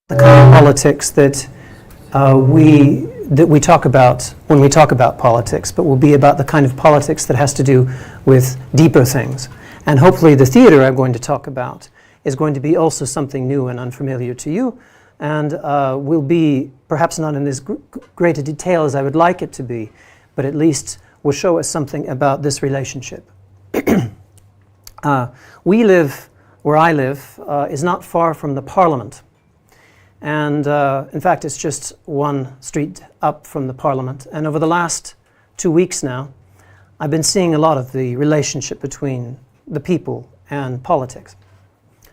the kind of politics that we talk about when we talk about politics, but will be about the kind of politics that has to do with deeper things. And hopefully the theater I'm going to talk about is going to be also something new and unfamiliar to you, and will be perhaps not in as great a detail as I would like it to be, but at least will show us something about this relationship. Where I live is not far from the Parliament. And in fact, it's just one street up from the Parliament. And over the last 2 weeks now, I've been seeing a lot of the relationship between the people and politics.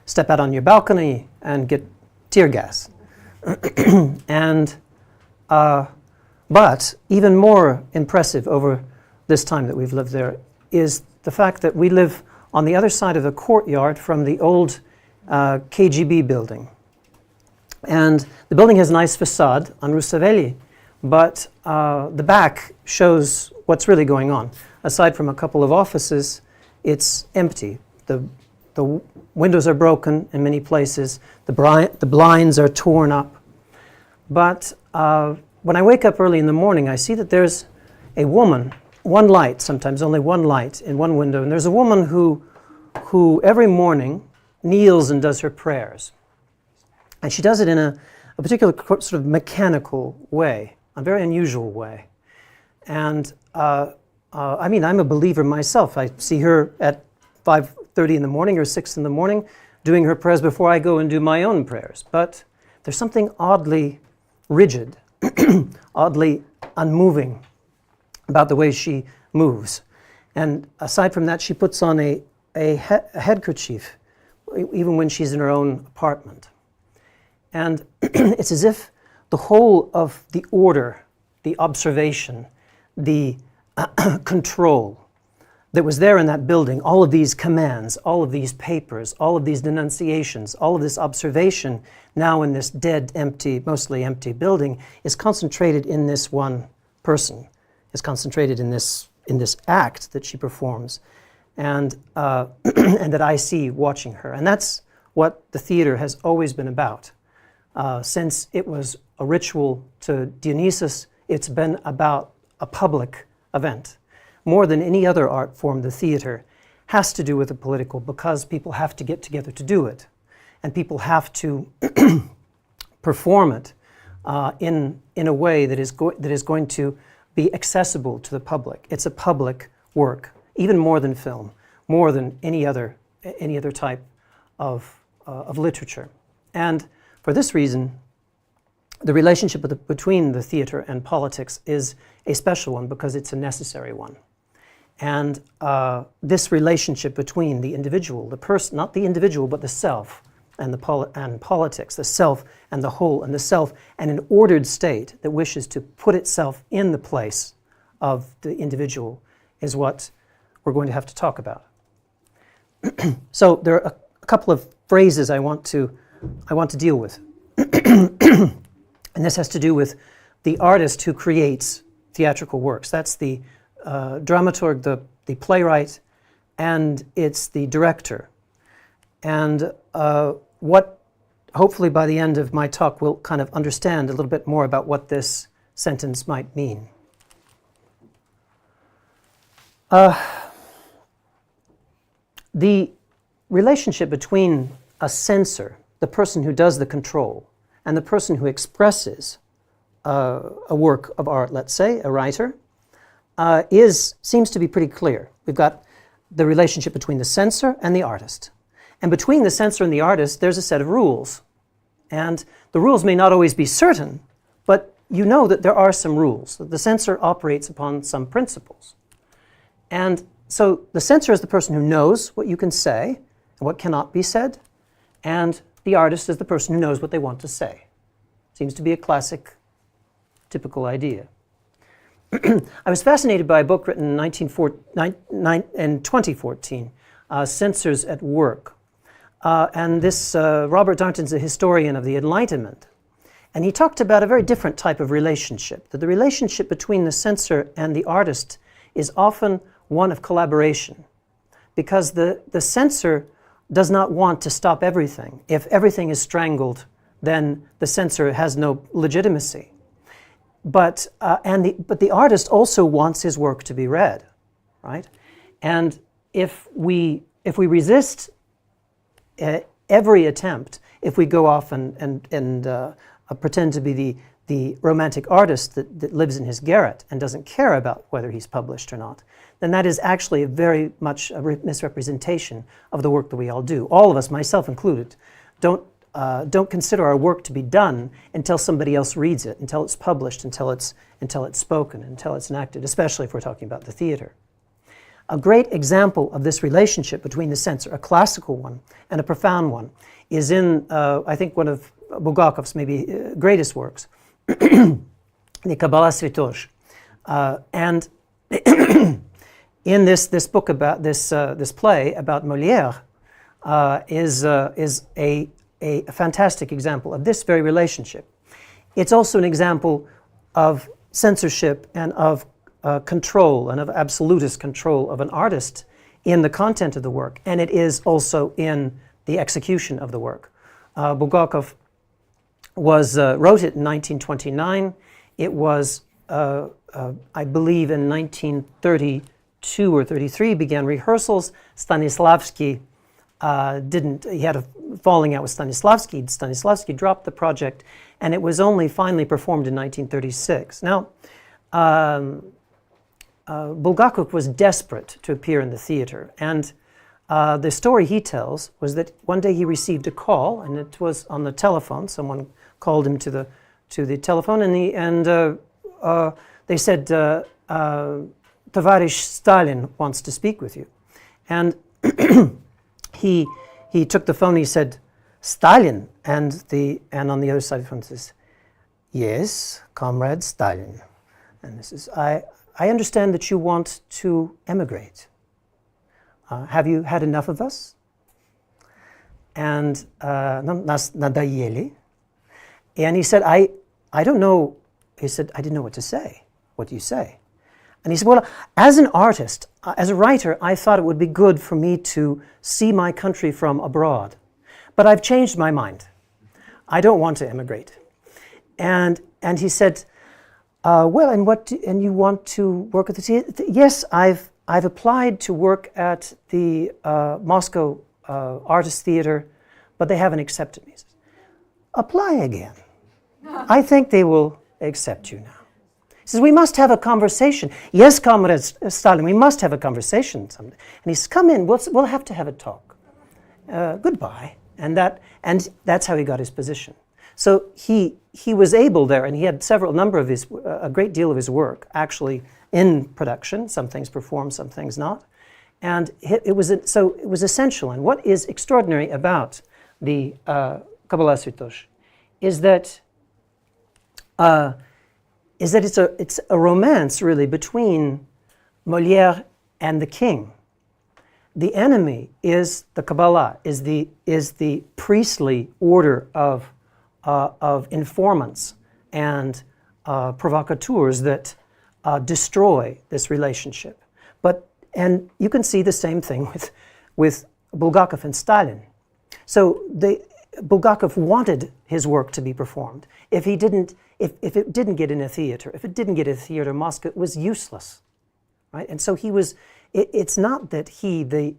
Step out on your balcony and get tear gas. And but even more impressive over this time that we've lived there is the fact that we live on the other side of the courtyard from the old KGB building. And the building has a nice facade on Rusavelli, but the back shows what's really going on. Aside from a couple of offices, it's empty. The windows are broken in many places. The blinds are torn up. But when I wake up early in the morning, I see that there's a woman, one light, sometimes only one light in one window, and there's a woman who every morning kneels and does her prayers. And she does it in a particular sort of mechanical way, a very unusual way. And I mean, I'm a believer myself. I see her at 5:30 in the morning or 6 in the morning doing her prayers before I go and do my own prayers. But there's something oddly rigid, oddly unmoving about the way she moves. And aside from that, she puts on a headkerchief even when she's in her own apartment. And it's as if the whole of the order, the observation, the control that was there in that building, all of these commands, all of these papers, all of these denunciations, all of this observation now in this dead, empty, mostly empty building is concentrated in this one person, is concentrated in this act that she performs, and and that I see watching her. And that's what the theater has always been about. Since it was a ritual to Dionysus, it's been about a public event. More than any other art form, the theater has to do with the political because people have to get together to do it. And people have to perform it in a way that is going to be accessible to the public. It's a public work, even more than film, more than any other type of literature. And for this reason, the relationship between the theater and politics is a special one because it's a necessary one. And this relationship between the individual, the person, not the individual, but the self, and politics, the self and the whole, and the self and an ordered state that wishes to put itself in the place of the individual is what we're going to have to talk about. So there are a couple of phrases I want to deal with. And this has to do with the artist who creates theatrical works. That's the dramaturg, the playwright, and it's the director. And what hopefully by the end of my talk we'll kind of understand a little bit more about what this sentence might mean. The relationship between a censor, the person who does the control, and the person who expresses a work of art, let's say, a writer, seems to be pretty clear. We've got the relationship between the censor and the artist. And between the censor and the artist, there's a set of rules. And the rules may not always be certain, but you know that there are some rules. The censor operates upon some principles. And so the censor is the person who knows what you can say and what cannot be said, and the artist is the person who knows what they want to say. Seems to be a classic, typical idea. I was fascinated by a book written in 2014, Censors at Work. And this Robert Darnton's a historian of the Enlightenment. And he talked about a very different type of relationship, that the relationship between the censor and the artist is often one of collaboration, because the censor does not want to stop everything. If everything is strangled then the censor has no legitimacy. But the artist also wants his work to be read, right? And if we resist every attempt, if we go off and pretend to be the romantic artist that lives in his garret and doesn't care about whether he's published or not, then that is actually very much a misrepresentation of the work that we all do. All of us, myself included, don't consider our work to be done until somebody else reads it, until it's published, until it's spoken, until it's enacted, especially if we're talking about the theater. A great example of this relationship between the censor, a classical one and a profound one, is in, I think, one of Bulgakov's maybe greatest works, the Kabbalah Svitozh. And in this book about this play about Molière is a fantastic example of this very relationship. It's also an example of censorship and of control and of absolutist control of an artist in the content of the work, and it is also in the execution of the work. Bulgakov wrote it in 1929. It was, I believe, in 1932 or 33, began rehearsals. Stanislavski he had a falling out with Stanislavski. Stanislavski dropped the project, and it was only finally performed in 1936. Now, Bulgakov was desperate to appear in the theater, and the story he tells was that one day he received a call, and it was on the telephone. Someone called him to the telephone, and they said, Tavarish Stalin wants to speak with you. And he took the phone and he said, Stalin, and on the other side of the phone says, yes, comrade Stalin. And this is, I understand that you want to emigrate. Have you had enough of us? And nas nadоели. And he said, I don't know. He said, I didn't know what to say. What do you say? And he said, well, as an artist, as a writer, I thought it would be good for me to see my country from abroad. But I've changed my mind. I don't want to emigrate. And he said, well, and you want to work at the theater? Yes, I've applied to work at the Moscow Artist Theater, but they haven't accepted me. He says, apply again. I think they will accept you now. He says, we must have a conversation. Yes, comrade Stalin, we must have a conversation someday. And he says, come in, we'll have to have a talk. Goodbye. And that's how he got his position. So he was able there, and he had a great deal of his work actually in production, some things performed, some things not. And it was essential. And what is extraordinary about the Kabbalah Svitozh is that it's a romance really between Molière and the king. The enemy is the Kabbalah, is the priestly order of informants and provocateurs that destroy this relationship. And you can see the same thing with Bulgakov and Stalin. So Bulgakov wanted his work to be performed. If it didn't get in a theater, Moscow, it was useless, right? And so it's not that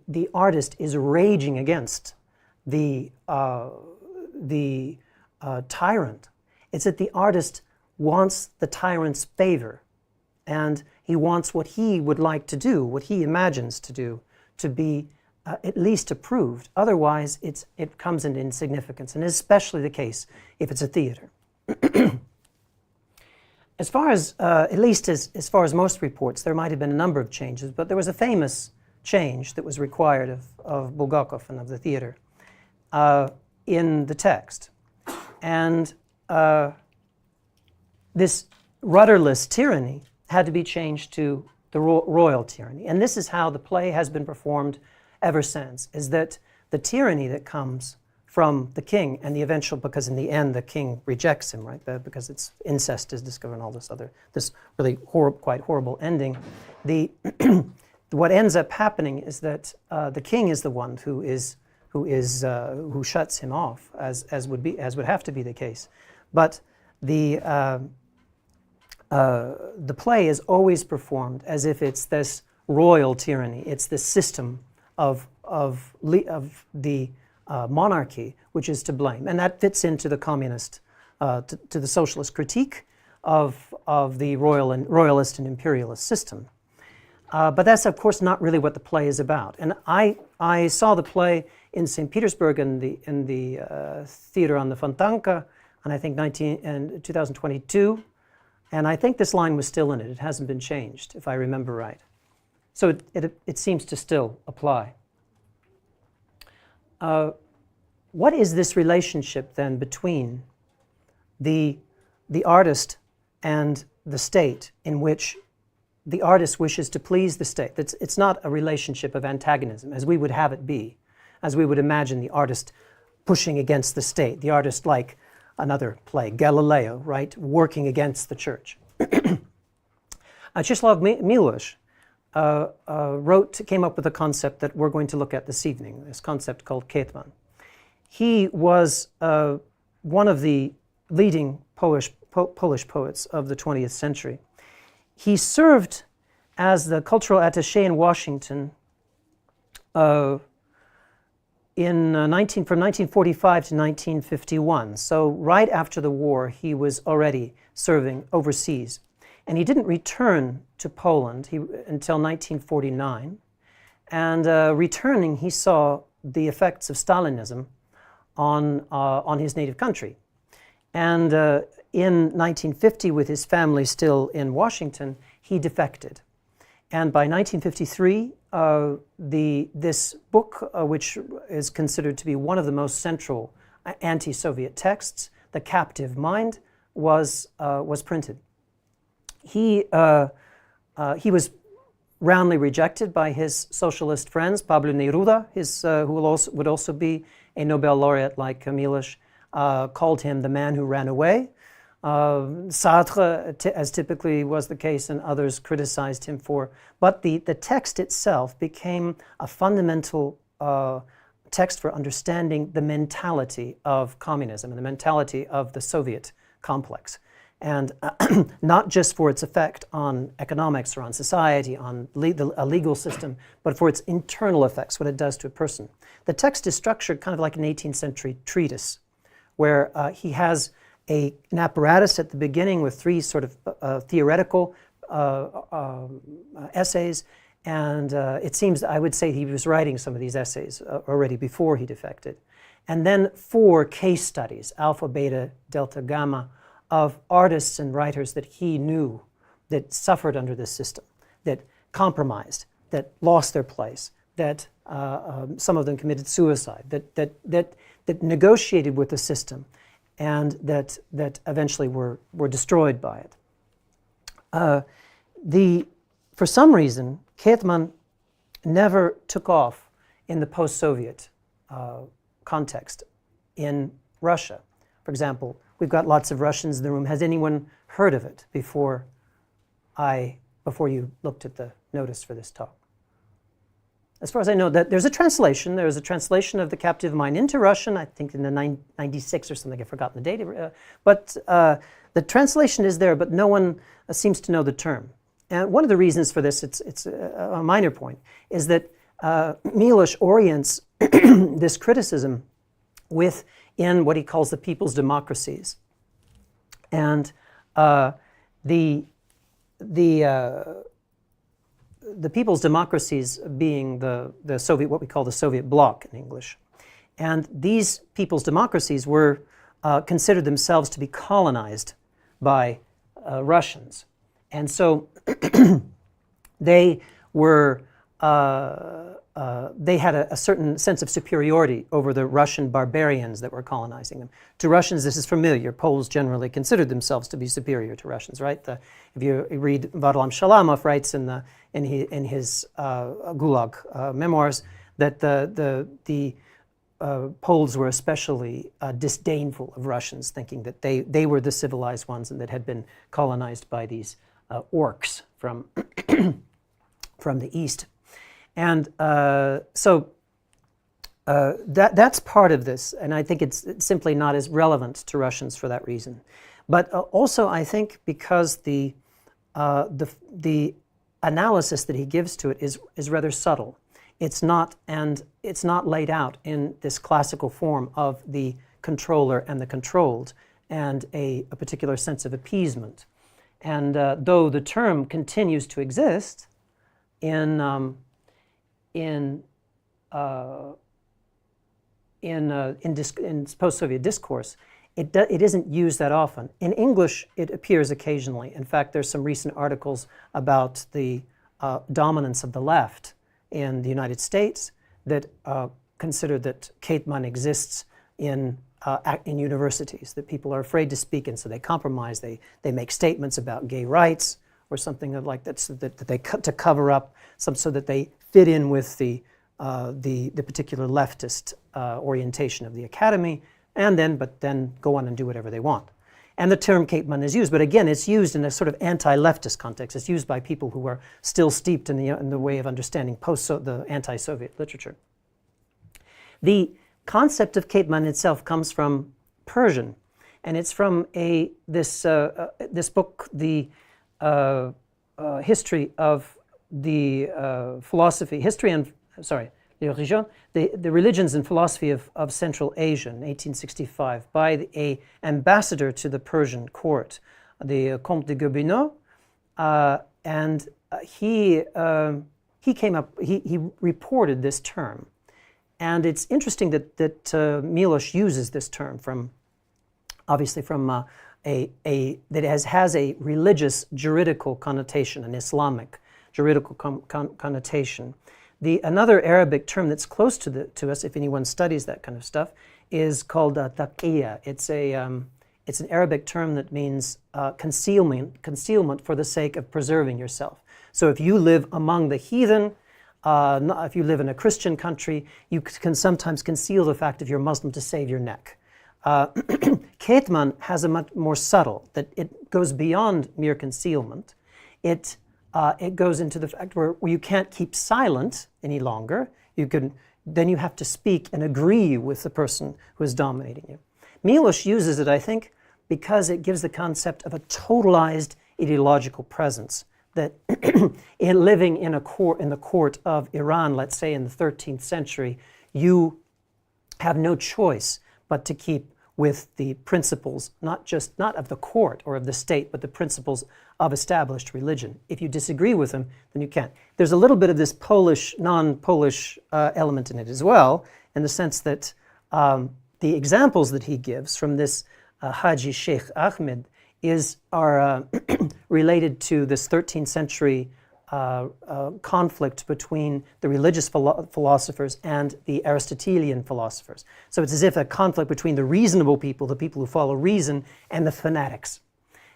the artist is raging against the tyrant. It's that the artist wants the tyrant's favor, and he wants what he would like to do, what he imagines to do, to be at least approved. Otherwise, it comes into insignificance, and especially the case if it's a theater. As far as, at least as far as most reports, there might have been a number of changes, but there was a famous change that was required of Bulgakov and of the theater in the text. And this rudderless tyranny had to be changed to the royal tyranny. And this is how the play has been performed ever since, is that the tyranny that comes from the king and the eventual, because in the end the king rejects him, right? Because it's incest is discovered and all this really quite horrible ending. What ends up happening is that the king is the one who who shuts him off, as would have to be the case. But the play is always performed as if it's this royal tyranny. It's this system of the monarchy which is to blame, and that fits into the communist, to the socialist critique of the royalist and imperialist system. But that's of course not really what the play is about. And I saw the play in St. Petersburg in the theater on the Fontanka, and I think 2022, and I think this line was still in it. It hasn't been changed, if I remember right. So it seems to still apply. What is this relationship then between the artist and the state, in which the artist wishes to please the state? It's not a relationship of antagonism, as we would have it be, as we would imagine the artist pushing against the state, the artist like another play, Galileo, right, working against the church. Czeslaw Miłosz came up with a concept that we're going to look at this evening, this concept called Ketman. He was one of the leading Polish poets of the 20th century. He served as the cultural attaché in Washington from 1945 to 1951. So right after the war, he was already serving overseas. And he didn't return to Poland until 1949. And returning, he saw the effects of Stalinism on his native country. And in 1950, with his family still in Washington, he defected. And by 1953, this book, which is considered to be one of the most central anti-Soviet texts, The Captive Mind, was printed. He was roundly rejected by his socialist friends. Pablo Neruda, who would also be a Nobel laureate like Miłosz, called him the man who ran away. Sartre, as typically was the case, and others criticized him for. But the text itself became a fundamental text for understanding the mentality of communism and the mentality of the Soviet complex. And not just for its effect on economics or on society, on a legal system, but for its internal effects, what it does to a person. The text is structured kind of like an 18th century treatise, where he has an apparatus at the beginning with three sort of theoretical essays, and it seems, I would say, he was writing some of these essays already before he defected. And then 4 case studies, alpha, beta, delta, gamma, of artists and writers that he knew that suffered under this system, that compromised, that lost their place, that some of them committed suicide, that negotiated with the system, and that eventually were destroyed by it. For some reason, Ketman never took off in the post-Soviet context in Russia. For example, we've got lots of Russians in the room. Has anyone heard of it before you looked at the notice for this talk? As far as I know, that there's a translation. There's a translation of The Captive Mind into Russian, I think in the 96 or something. I've forgotten the date. But the translation is there, but no one seems to know the term. And one of the reasons for this, it's a minor point, is that Miłosz orients this criticism within what he calls the people's democracies. And the people's democracies being the Soviet, what we call the Soviet bloc in English. And these people's democracies were considered themselves to be colonized by Russians. And so they were they had a certain sense of superiority over the Russian barbarians that were colonizing them. To Russians, this is familiar. Poles generally considered themselves to be superior to Russians, right? If you read Varlam Shalamov writes in his Gulag memoirs that the Poles were especially disdainful of Russians, thinking that they were the civilized ones and that had been colonized by these orcs from from the east. And so that's part of this, and I think it's simply not as relevant to Russians for that reason. But also, I think because the analysis that he gives to it is rather subtle. It's not laid out in this classical form of the controller and the controlled, and a particular sense of appeasement. And though the term continues to exist in post-Soviet discourse, it isn't used that often. In English, it appears occasionally. In fact, there's some recent articles about the dominance of the left in the United States that consider that Ketman exists in universities, that people are afraid to speak, and so they compromise. They make statements about gay rights or something like that, so that they to cover up so that they fit in with the particular leftist orientation of the academy, but then go on and do whatever they want. And the term Ketman is used, but again, it's used in a sort of anti-leftist context. It's used by people who are still steeped in the way of understanding the anti-Soviet literature. The concept of Ketman itself comes from Persian, and it's from this book, the history of the the religions and philosophy of Central Asia in 1865 by an ambassador to the Persian court, the Comte de Gobineau, and he reported this term. And it's interesting that Miloš uses this term that has a religious juridical connotation, an Islamic juridical connotation. Another Arabic term that's close to us, if anyone studies that kind of stuff, is called taqiyya. It's an Arabic term that means concealment for the sake of preserving yourself. So if you live among the heathen, if you live in a Christian country, you can sometimes conceal the fact that you're Muslim to save your neck. Ketman has a much more subtle, that it goes beyond mere concealment. It goes into the fact where you can't keep silent any longer. Then you have to speak and agree with the person who is dominating you. Miloš uses it, I think, because it gives the concept of a totalized ideological presence, that in living in the court of Iran, let's say in the 13th century, you have no choice but to keep with the principles, not of the court or of the state, but the principles of established religion. If you disagree with them, then you can't. There's a little bit of this non-Polish element in it as well, in the sense that the examples that he gives from this Haji Sheikh Ahmed are related to this 13th century conflict between the religious philosophers and the Aristotelian philosophers. So it's as if a conflict between the reasonable people, the people who follow reason, and the fanatics.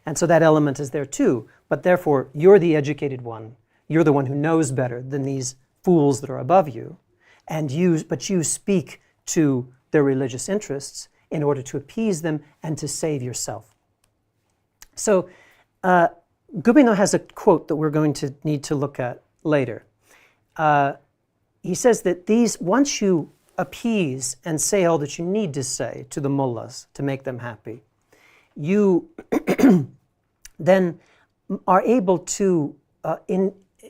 And so that element is there too. But therefore, you're the educated one. You're the one who knows better than these fools that are above you. But you speak to their religious interests in order to appease them and to save yourself. So Gobineau has a quote that we're going to need to look at later. He says that once you appease and say all that you need to say to the mullahs to make them happy, you then are able to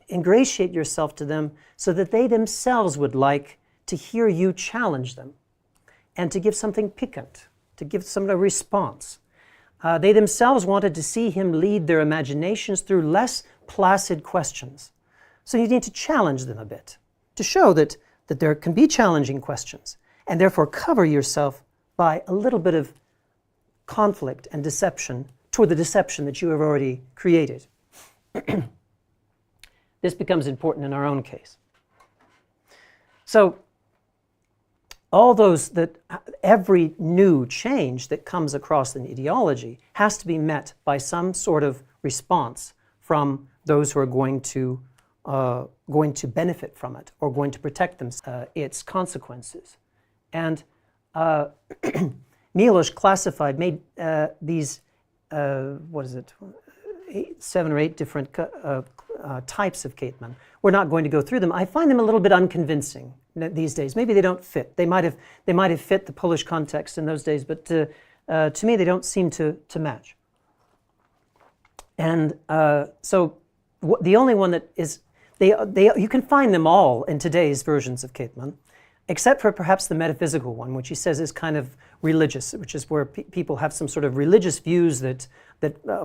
ingratiate yourself to them so that they themselves would like to hear you challenge them and to give something piquant, to give some response. They themselves wanted to see him lead their imaginations through less placid questions. So you need to challenge them a bit, to show that there can be challenging questions, and therefore cover yourself by a little bit of conflict and deception toward the deception that you have already created. This becomes important in our own case. So every new change that comes across an ideology has to be met by some sort of response from those who are going to benefit from it or going to protect them, its consequences. And Miloš made these 7 or 8 different types of Ketman. We're not going to go through them. I find them a little bit unconvincing these days. Maybe they don't fit. They might have fit the Polish context in those days, but to me they don't seem to match. And so the only one that is, you can find them all in today's versions of Ketman, except for perhaps the metaphysical one, which he says is kind of religious, which is where people have some sort of religious views that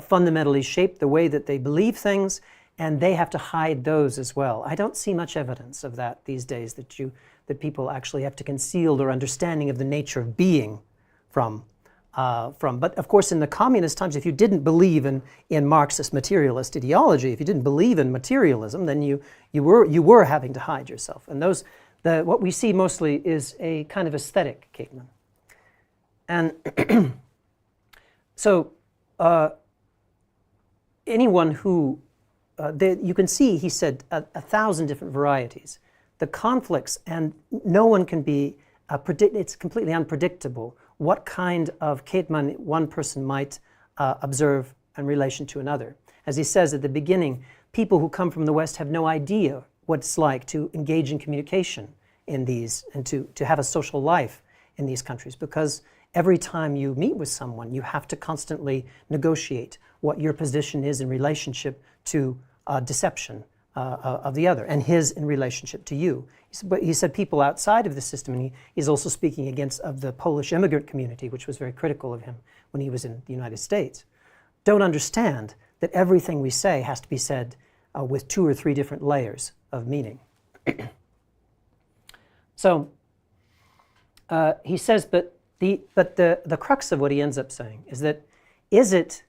fundamentally shape the way that they believe things, and they have to hide those as well. I don't see much evidence of that these days, that people actually have to conceal their understanding of the nature of being from. But of course, in the communist times, if you didn't believe in Marxist materialist ideology, if you didn't believe in materialism, then you were having to hide yourself. And what we see mostly is a kind of aesthetic Ketman. And so anyone who, you can see, he said, 1,000 different varieties. The conflicts, and no one can be, it's completely unpredictable what kind of Ketman one person might observe in relation to another. As he says at the beginning, people who come from the West have no idea what it's like to engage in communication in these, and to have a social life in these countries, because every time you meet with someone, you have to constantly negotiate what your position is in relationship to deception of the other, and his in relationship to you. But he said people outside of the system, and he's also speaking of the Polish immigrant community, which was very critical of him when he was in the United States, don't understand that everything we say has to be said with 2 or 3 different layers of meaning. So he says, but the crux of what he ends up saying is that, is it,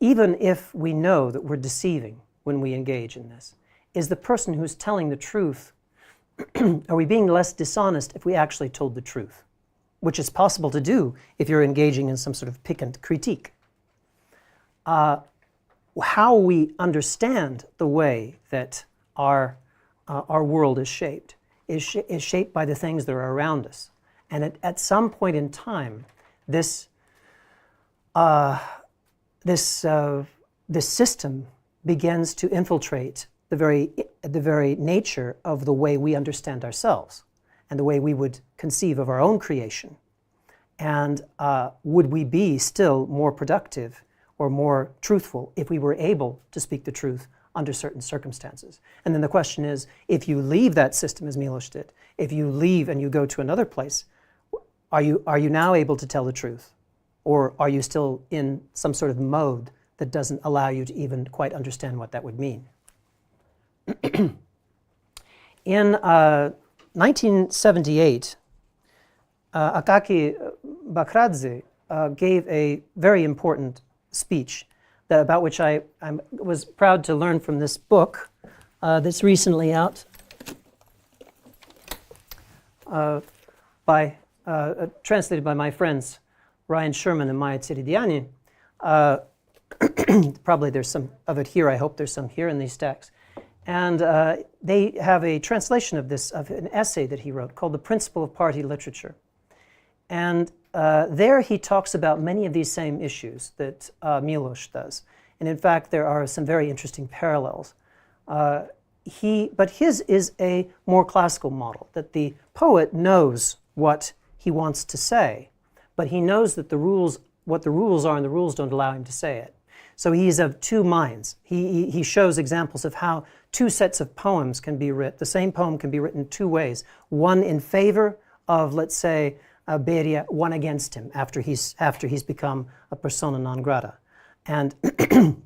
even if we know that we're deceiving when we engage in this, is the person who's telling the truth, are we being less dishonest if we actually told the truth? Which is possible to do if you're engaging in some sort of piquant critique. How we understand the way that our world is shaped is shaped by the things that are around us. And at some point in time, this system begins to infiltrate the very nature of the way we understand ourselves and the way we would conceive of our own creation. And would we be still more productive or more truthful if we were able to speak the truth under certain circumstances? And then the question is, if you leave that system, as Miloš did, if you leave and you go to another place, are you now able to tell the truth? Or are you still in some sort of mode that doesn't allow you to even quite understand what that would mean? In 1978, Akaki Bakradze gave a very important speech about which I was proud to learn from this book that's recently out translated by my friends Ryan Sherman and Maya Tsiridiani. Probably there's some of it here. I hope there's some here in these stacks. And they have a translation of an essay that he wrote called The Principle of Party Literature. And there he talks about many of these same issues that Miloš does. And in fact, there are some very interesting parallels. But his is a more classical model, that the poet knows what he wants to say, but he knows that what the rules are, and the rules don't allow him to say it. So he's of two minds. He shows examples of how 2 sets of poems can be written. The same poem can be written 2 ways. One in favor of, let's say, Beria, one against him after he's become a persona non grata. And the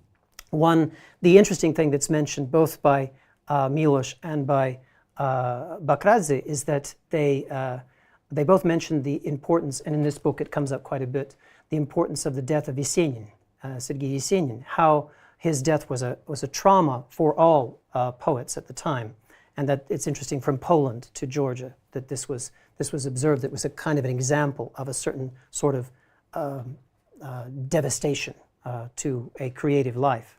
interesting thing that's mentioned both by Miloš and by Bakradze is that they both mention the importance, and in this book it comes up quite a bit, the importance of the death of Yesenin, Sergei Yesenin, how his death was a trauma for all poets at the time, and that it's interesting from Poland to Georgia that this was observed. It was a kind of an example of a certain sort of devastation to a creative life,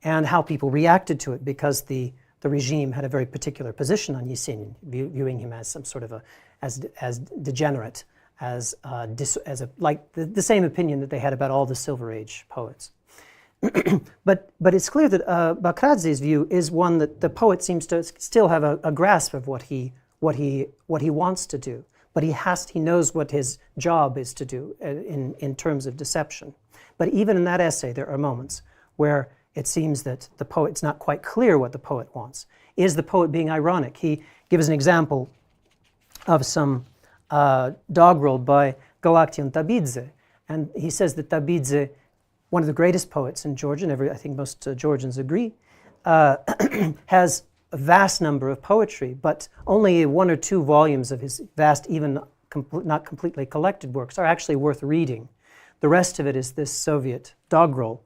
and how people reacted to it because the regime had a very particular position on Yesenin, viewing him as some sort of as degenerate, like the same opinion that they had about all the Silver Age poets. But it's clear that Bakradze's view is one that the poet seems to still have a grasp of what he wants to do, but he knows what his job is to do in terms of deception. But even in that essay, there are moments where it seems that it's not quite clear what the poet wants. Is the poet being ironic? He gives an example of some doggerel by Галактиона Табидзе, and he says that Табидзе, one of the greatest poets in Georgian, I think most Georgians agree, has a vast number of poetry, but only 1 or 2 volumes of his vast, even not completely collected works are actually worth reading. The rest of it is this Soviet doggerel.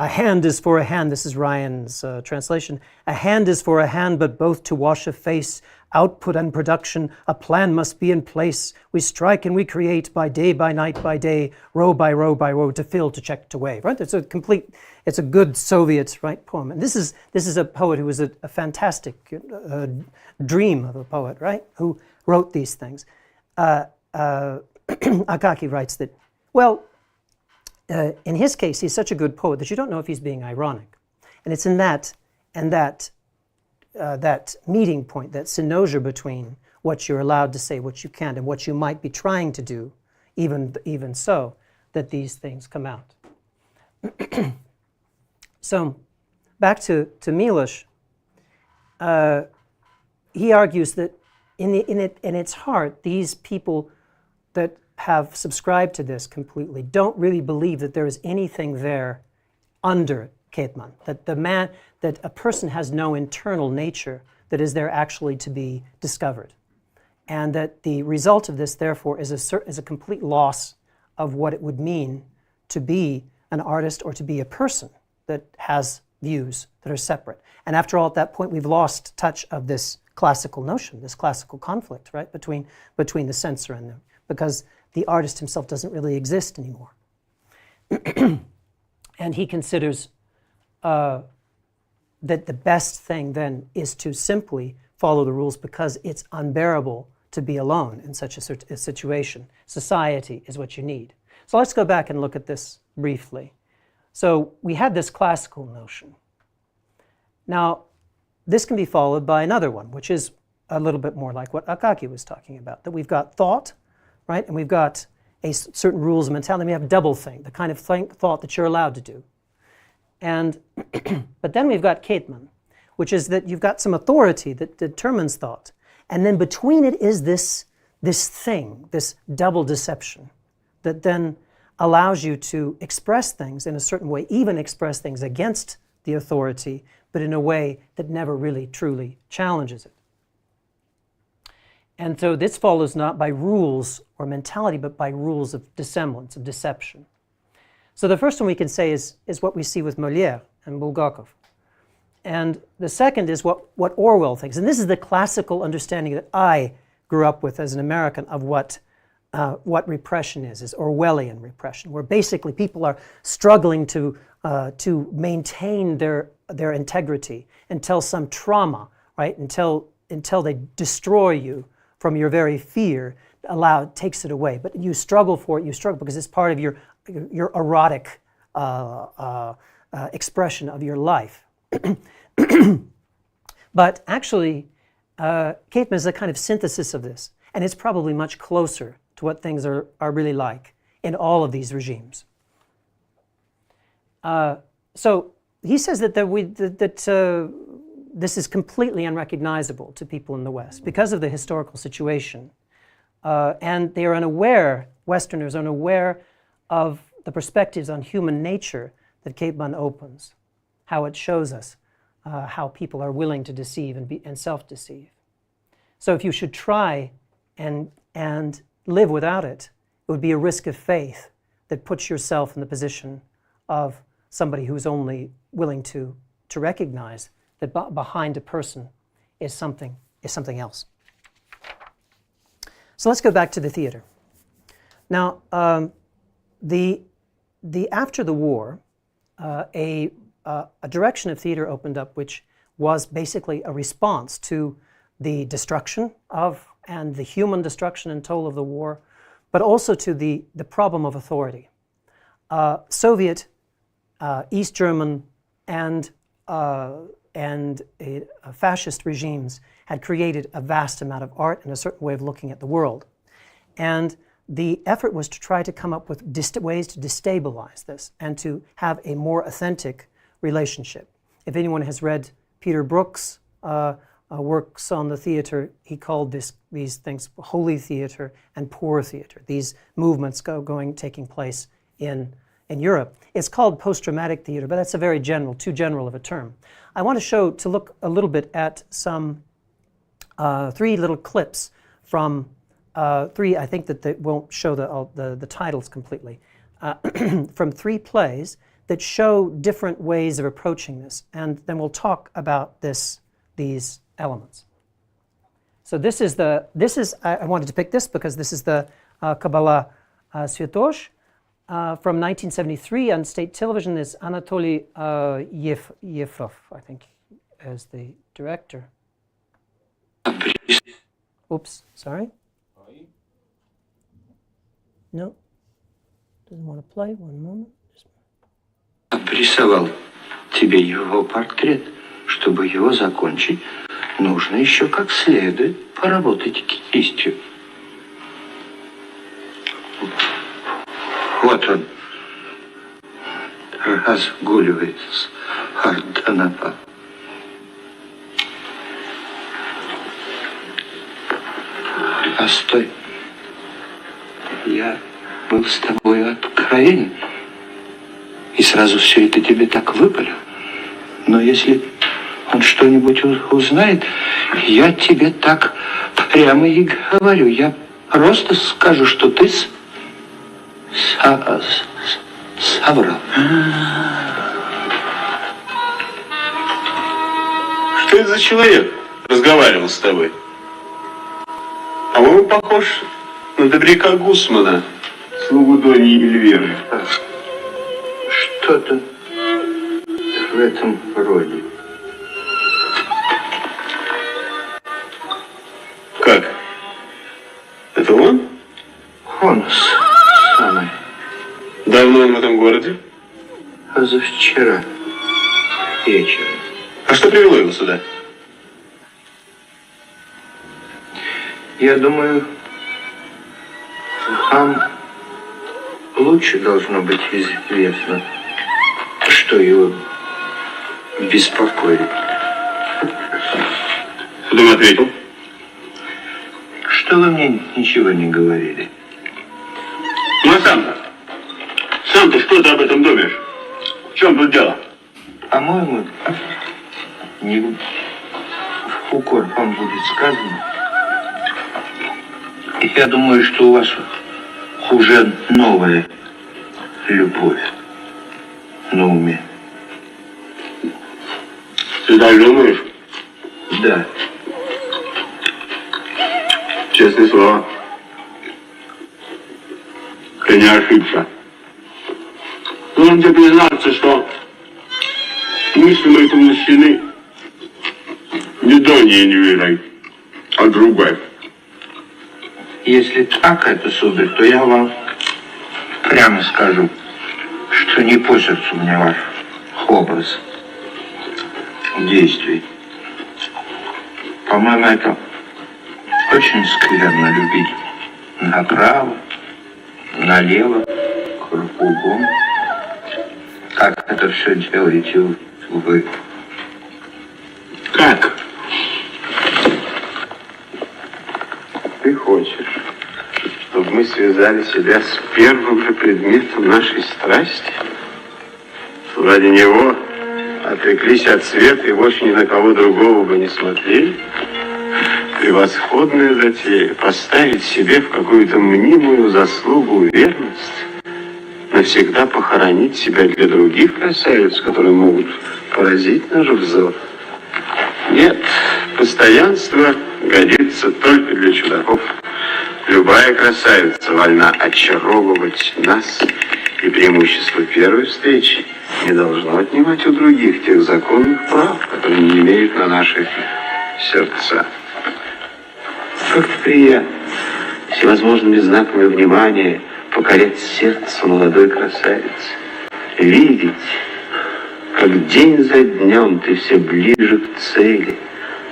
A hand is for a hand, this is Ryan's translation. A hand is for a hand, but both to wash a face. Output and production, a plan must be in place. We strike and we create by night, by day, row by row by row, to fill, to check, to weigh. Right? It's a good Soviet poem. And this is a poet who was a fantastic dream of a poet, right? Who wrote these things. Akaki writes that, well, in his case, he's such a good poet that you don't know if he's being ironic. And it's in that meeting point, that synosia between what you're allowed to say, what you can't, and what you might be trying to do, even so, that these things come out. So, back to Miloš, he argues that in its heart, these people that have subscribed to this completely don't really believe that there is anything there under Ketman, that a person has no internal nature that is there actually to be discovered, and that the result of this, therefore, is a complete loss of what it would mean to be an artist or to be a person that has views that are separate. And after all, at that point, we've lost touch of this classical notion, this classical conflict, right, between the censor and them, because the artist himself doesn't really exist anymore. And he considers that the best thing then is to simply follow the rules, because it's unbearable to be alone in such a situation. Society is what you need. So let's go back and look at this briefly. So we had this classical notion. Now, this can be followed by another one, which is a little bit more like what Akaki was talking about, that we've got thought, right? And we've got certain rules of mentality. We have double think, the kind of thought that you're allowed to do. And but then we've got Ketman, which is that you've got some authority that determines thought. And then between it is this thing, this double deception, that then allows you to express things in a certain way, even express things against the authority, but in a way that never really truly challenges it. And so this follows not by rules or mentality, but by rules of dissemblance, of deception. So the first one we can say is what we see with Molière and Bulgakov. And the second is what Orwell thinks. And this is the classical understanding that I grew up with as an American of what repression is Orwellian repression, where basically people are struggling to maintain their integrity until some trauma, right? Until they destroy you from your very fear, takes it away. But you struggle for it. You struggle because it's part of your erotic expression of your life. But actually, Ketman is a kind of synthesis of this, and it's probably much closer to what things are really like in all of these regimes. So he says that this is completely unrecognizable to people in the West because of the historical situation, and they are unaware. Westerners are unaware of the perspectives on human nature that Ketman opens, how it shows us how people are willing to deceive and self-deceive. So if you should try and live without it, it would be a risk of faith that puts yourself in the position of somebody who's only willing to recognize that behind a person is something else. So let's go back to the theater. Now, after the war, a direction of theater opened up which was basically a response to the destruction of and the human destruction and toll of the war, but also to the problem of authority. Soviet East German and fascist regimes had created a vast amount of art and a certain way of looking at the world. And the effort was to try to come up with ways to destabilize this and to have a more authentic relationship. If anyone has read Peter Brook's works on the theater, he called these things holy theater and poor theater, these movements taking place in Europe. It's called post-dramatic theater, but that's a very too general of a term. I want to look a little bit at some 3 little clips from 3, I think that they won't show the titles completely, from 3 plays that show different ways of approaching this, and then we'll talk about these elements. So I wanted to pick this because this is the Kabbalah Svetosh from 1973 on state television. Is Anatoly Yefrov, I think, as the director. Oops, sorry. No, doesn't want to play. One moment. Рисовал тебе его портрет. Чтобы его закончить, нужно еще как следует поработать кистью. Вот он разгуливает с Арденапа. Постой. Я был с тобой откровенен. И сразу все это тебе так выпалил. Но если он что-нибудь узнает, я тебе так прямо и говорю. Я просто скажу, что ты соврал. Что это за человек разговаривал с тобой? По-моему, похож на добряка Гусмана, слугу Дони Эльвиры. Что-то в этом роде. Как? Это он? Он самый. Давно он в этом городе? Позавчера вечером. А что привело его сюда? Я думаю, вам лучше должно быть известно, что его беспокоит. Что ты ответил? Что вы мне ничего не говорили? Ну а сам-то? Сам-то что ты об этом думаешь? В чем тут дело? По-моему, не в укор вам будет сказано. Я думаю, что у вас уже новая любовь на уме. Ты так думаешь? Да. Честное слово. Ты не ошибся. Должен тебе признаться, что мысли моей мужчины не Доней Эльвирой, а другой. Если так это, сударь, то я вам прямо скажу, что не по сердцу мне ваш образ действий. По-моему, это очень скверно любить направо, налево, кругом. Как это все делаете вы? Как? Ты хочешь, чтобы мы связали себя с первым же предметом нашей страсти? Ради него отреклись от света и больше ни на кого другого бы не смотрели? Превосходная затея — поставить себе в какую-то мнимую заслугу верность, навсегда похоронить себя для других красавиц, которые могут поразить наш взор. Нет, постоянство годится только для чудаков. Любая красавица вольна очаровывать нас, и преимущество первой встречи не должно отнимать у других тех законных прав, которые не имеют на наши сердца. Как приятно всевозможными знаками внимания покорять сердце молодой красавицы. видеть, как день за днем ты все ближе к цели,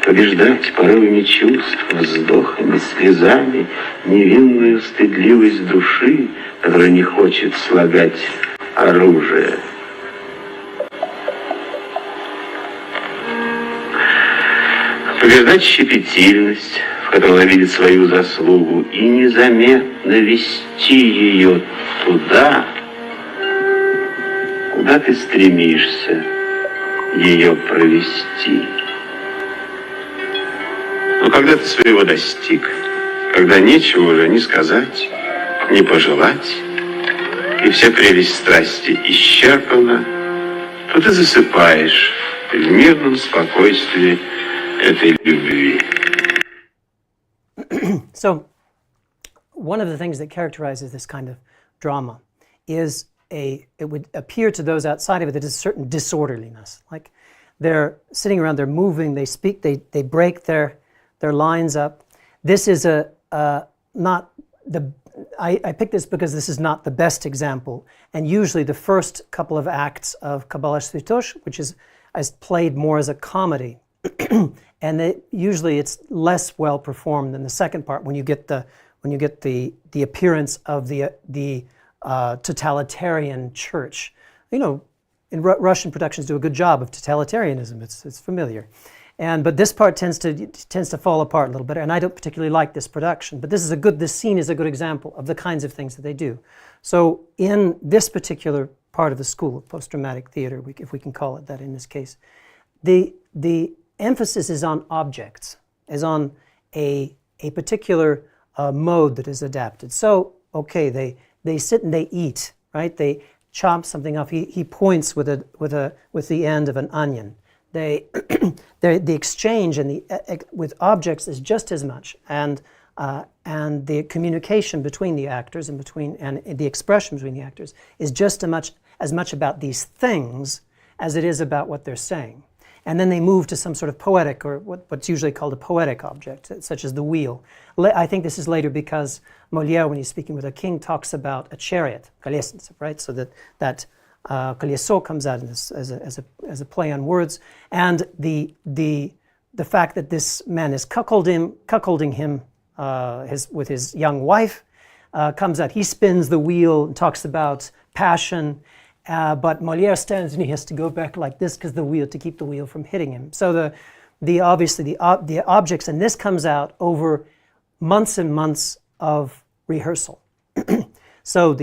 побеждать порывами чувств, вздохами, слезами невинную стыдливость души, которая не хочет слагать оружие. Побеждать щепетильность, в которой она видит свою заслугу, и незаметно вести ее туда, куда ты стремишься ее провести. Но когда ты своего достиг, когда нечего уже ни сказать, ни пожелать, и вся прелесть страсти исчерпана, то ты засыпаешь в мирном спокойствии этой любви. So, one of the things that characterizes this kind of drama is it would appear to those outside of it that there's a certain disorderliness. Like they're sitting around, they're moving, they speak, they break their lines up. This is not the, I picked this because this is not the best example. And usually the first couple of acts of Kabbalah Shvitosh, which is played more as a comedy, and usually it's less well performed than the second part when you get the appearance of the totalitarian church. You know, in Russian productions do a good job of totalitarianism. It's familiar, but this part tends to fall apart a little bit. And I don't particularly like this production. But this scene is a good example of the kinds of things that they do. So in this particular part of the school of post-dramatic theater, if we can call it that in this case, the emphasis is on objects, is on a particular mode that is adapted. So, okay, they sit and they eat, right? They chop something up. He points with the end of an onion. The exchange with objects is just as much, and the communication between the actors and the expression between the actors is just as much about these things as it is about what they're saying. And then they move to some sort of poetic, or what's usually called a poetic object, such as the wheel. I think this is later because Molière, when he's speaking with a king, talks about a chariot, колесница, right? So that колесо comes out as a play on words, and the fact that this man is cuckolding him with his young wife comes out. He spins the wheel and talks about passion. But Molière stands and he has to go back like this to keep the wheel from hitting him. So obviously the objects, and this comes out over months and months of rehearsal. So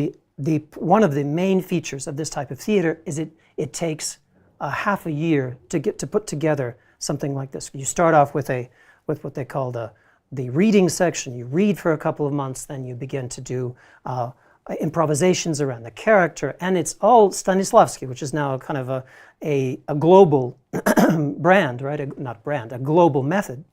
one of the main features of this type of theater is it takes half a year to put together something like this. You start off with what they call the reading section. You read for a couple of months, then you begin to do improvisations around the character, and it's all Stanislavski, which is now kind of a global brand, right? A global method.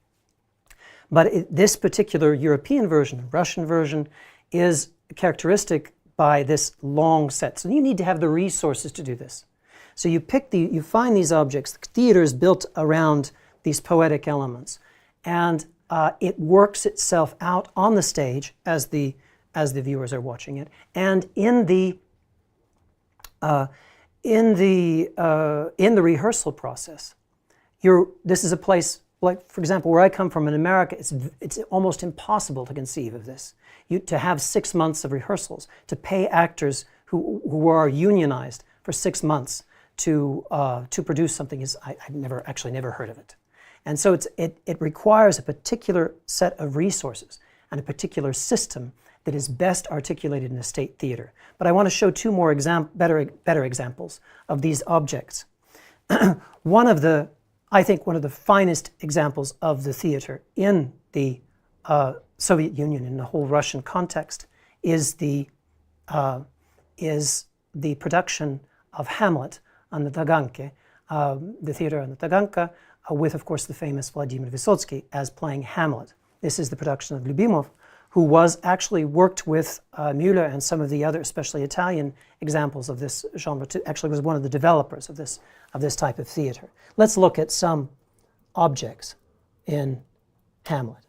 But this particular European version, Russian version, is characteristic by this long set. So you need to have the resources to do this. So you find these objects. The theater is built around these poetic elements, and it works itself out on the stage as the viewers are watching it, and in the rehearsal process. This is a place, like for example, where I come from in America, it's almost impossible to conceive of this. To have 6 months of rehearsals, to pay actors who are unionized for 6 months to produce something I've never heard of it. And so it requires a particular set of resources and a particular system that is best articulated in a state theater. But I want to show two more better examples of these objects. One of the finest examples of the theater in the Soviet Union, in the whole Russian context, is the production of Hamlet on the Taganka, the theater on the Taganka, with, of course, the famous Vladimir Vysotsky as playing Hamlet. This is the production of Lyubimov, who actually worked with Müller and some of the other, especially Italian, examples of this genre. Actually was one of the developers of this type of theater. Let's look at some objects in Hamlet.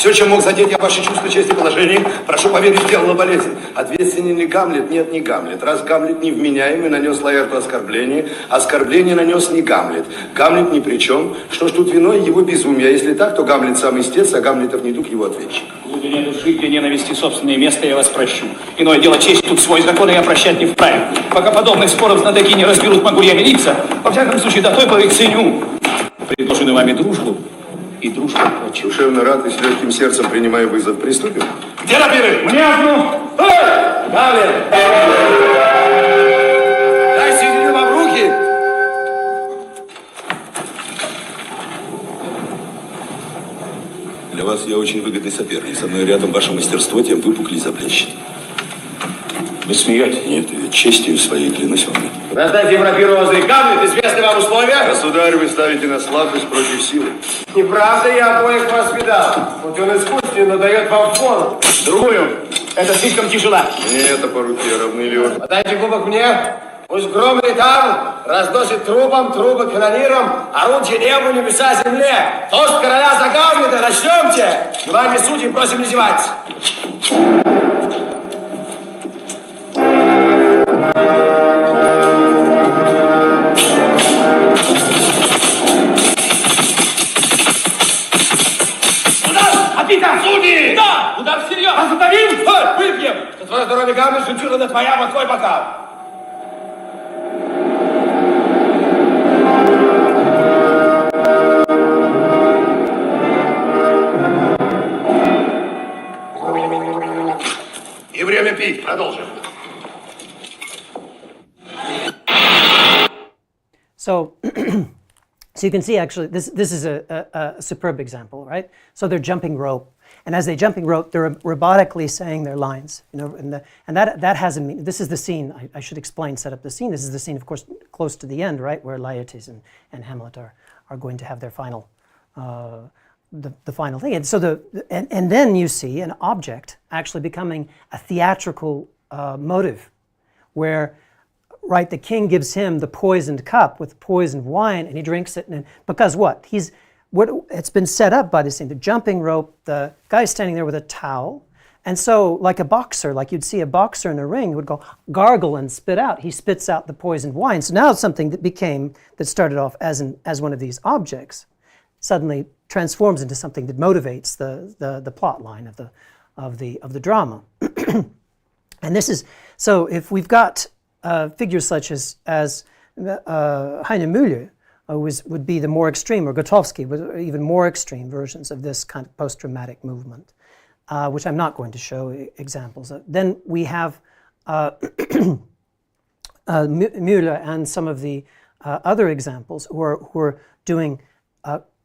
Все, чем мог задеть я ваши чувства, честь и положение, прошу поверить, сделала болезнь. Ответственен ли Гамлет? Нет, не Гамлет. Раз Гамлет невменяемый, нанес Лаэрту оскорбление, оскорбление нанес не Гамлет. Гамлет ни при чем. Что ж тут виной его безумие? А если так, то Гамлет сам истец, а Гамлетов недуг его ответчик. В глубине души, где ненависти собственное место, я вас прощу. Иное дело, честь тут свой закон, и я прощать не вправе. Пока подобных споров знатоки не разберут, могу я мириться. Во всяком случае, до той поры ценю предложенную вами дружбу и дружбу прочь. Душевно рад и с легким сердцем принимаю вызов. Приступим? Где рапиры? Мне одну! Гамлет! Дай сидите вам руки! Для вас я очень выгодный соперник. Со мной рядом ваше мастерство тем выпуклее заплещет. Вы смеетесь? Нет, я честью своей клянусь вам. Раздайте им рапиру возле Гамлет, известны вам условия? Государь, вы ставите на слабость против силы. Неправда, я обоих вас видал. Вот он искусственно дает вам фон. Другую. Это слишком тяжело. Мне это по руке, равны ли он? Подайте кубок мне. Пусть гром летал, разносит трубам, трубы канонирам, орудие небу, небеса, земле. Тост короля за Гамлета, начнемте. Вами судьи просим не зевать. Судьи! Да! Удар всерьез! Остановим! Стой! Выпьем! За твое здоровье, Гамлет, жемчужина твоя, вот твой бокал! И время пить. Продолжим. So, so you can see actually this is a superb example, right? So they're jumping rope, and as they jumping rope, they're robotically saying their lines, you know, and that has a meaning. This is the scene. I should explain, set up the scene. This is the scene, of course, close to the end, right, where Laertes and Hamlet are going to have their final, the final thing. And so and then you see an object actually becoming a theatrical motive, where. Right, the king gives him the poisoned cup with poisoned wine, and he drinks it. And because what? It's been set up by this thing. The jumping rope. The guy's standing there with a towel, and so like a boxer, like you'd see a boxer in a ring would go gargle and spit out. He spits out the poisoned wine. So now it's something that started off as one of these objects, suddenly transforms into something that motivates the plot line of the drama. And this is so. If we've got figures such as Heine Müller would be the more extreme, or Gotowski, with even more extreme versions of this kind of post-dramatic movement, which I'm not going to show examples of. Then we have Müller and some of the other examples who are doing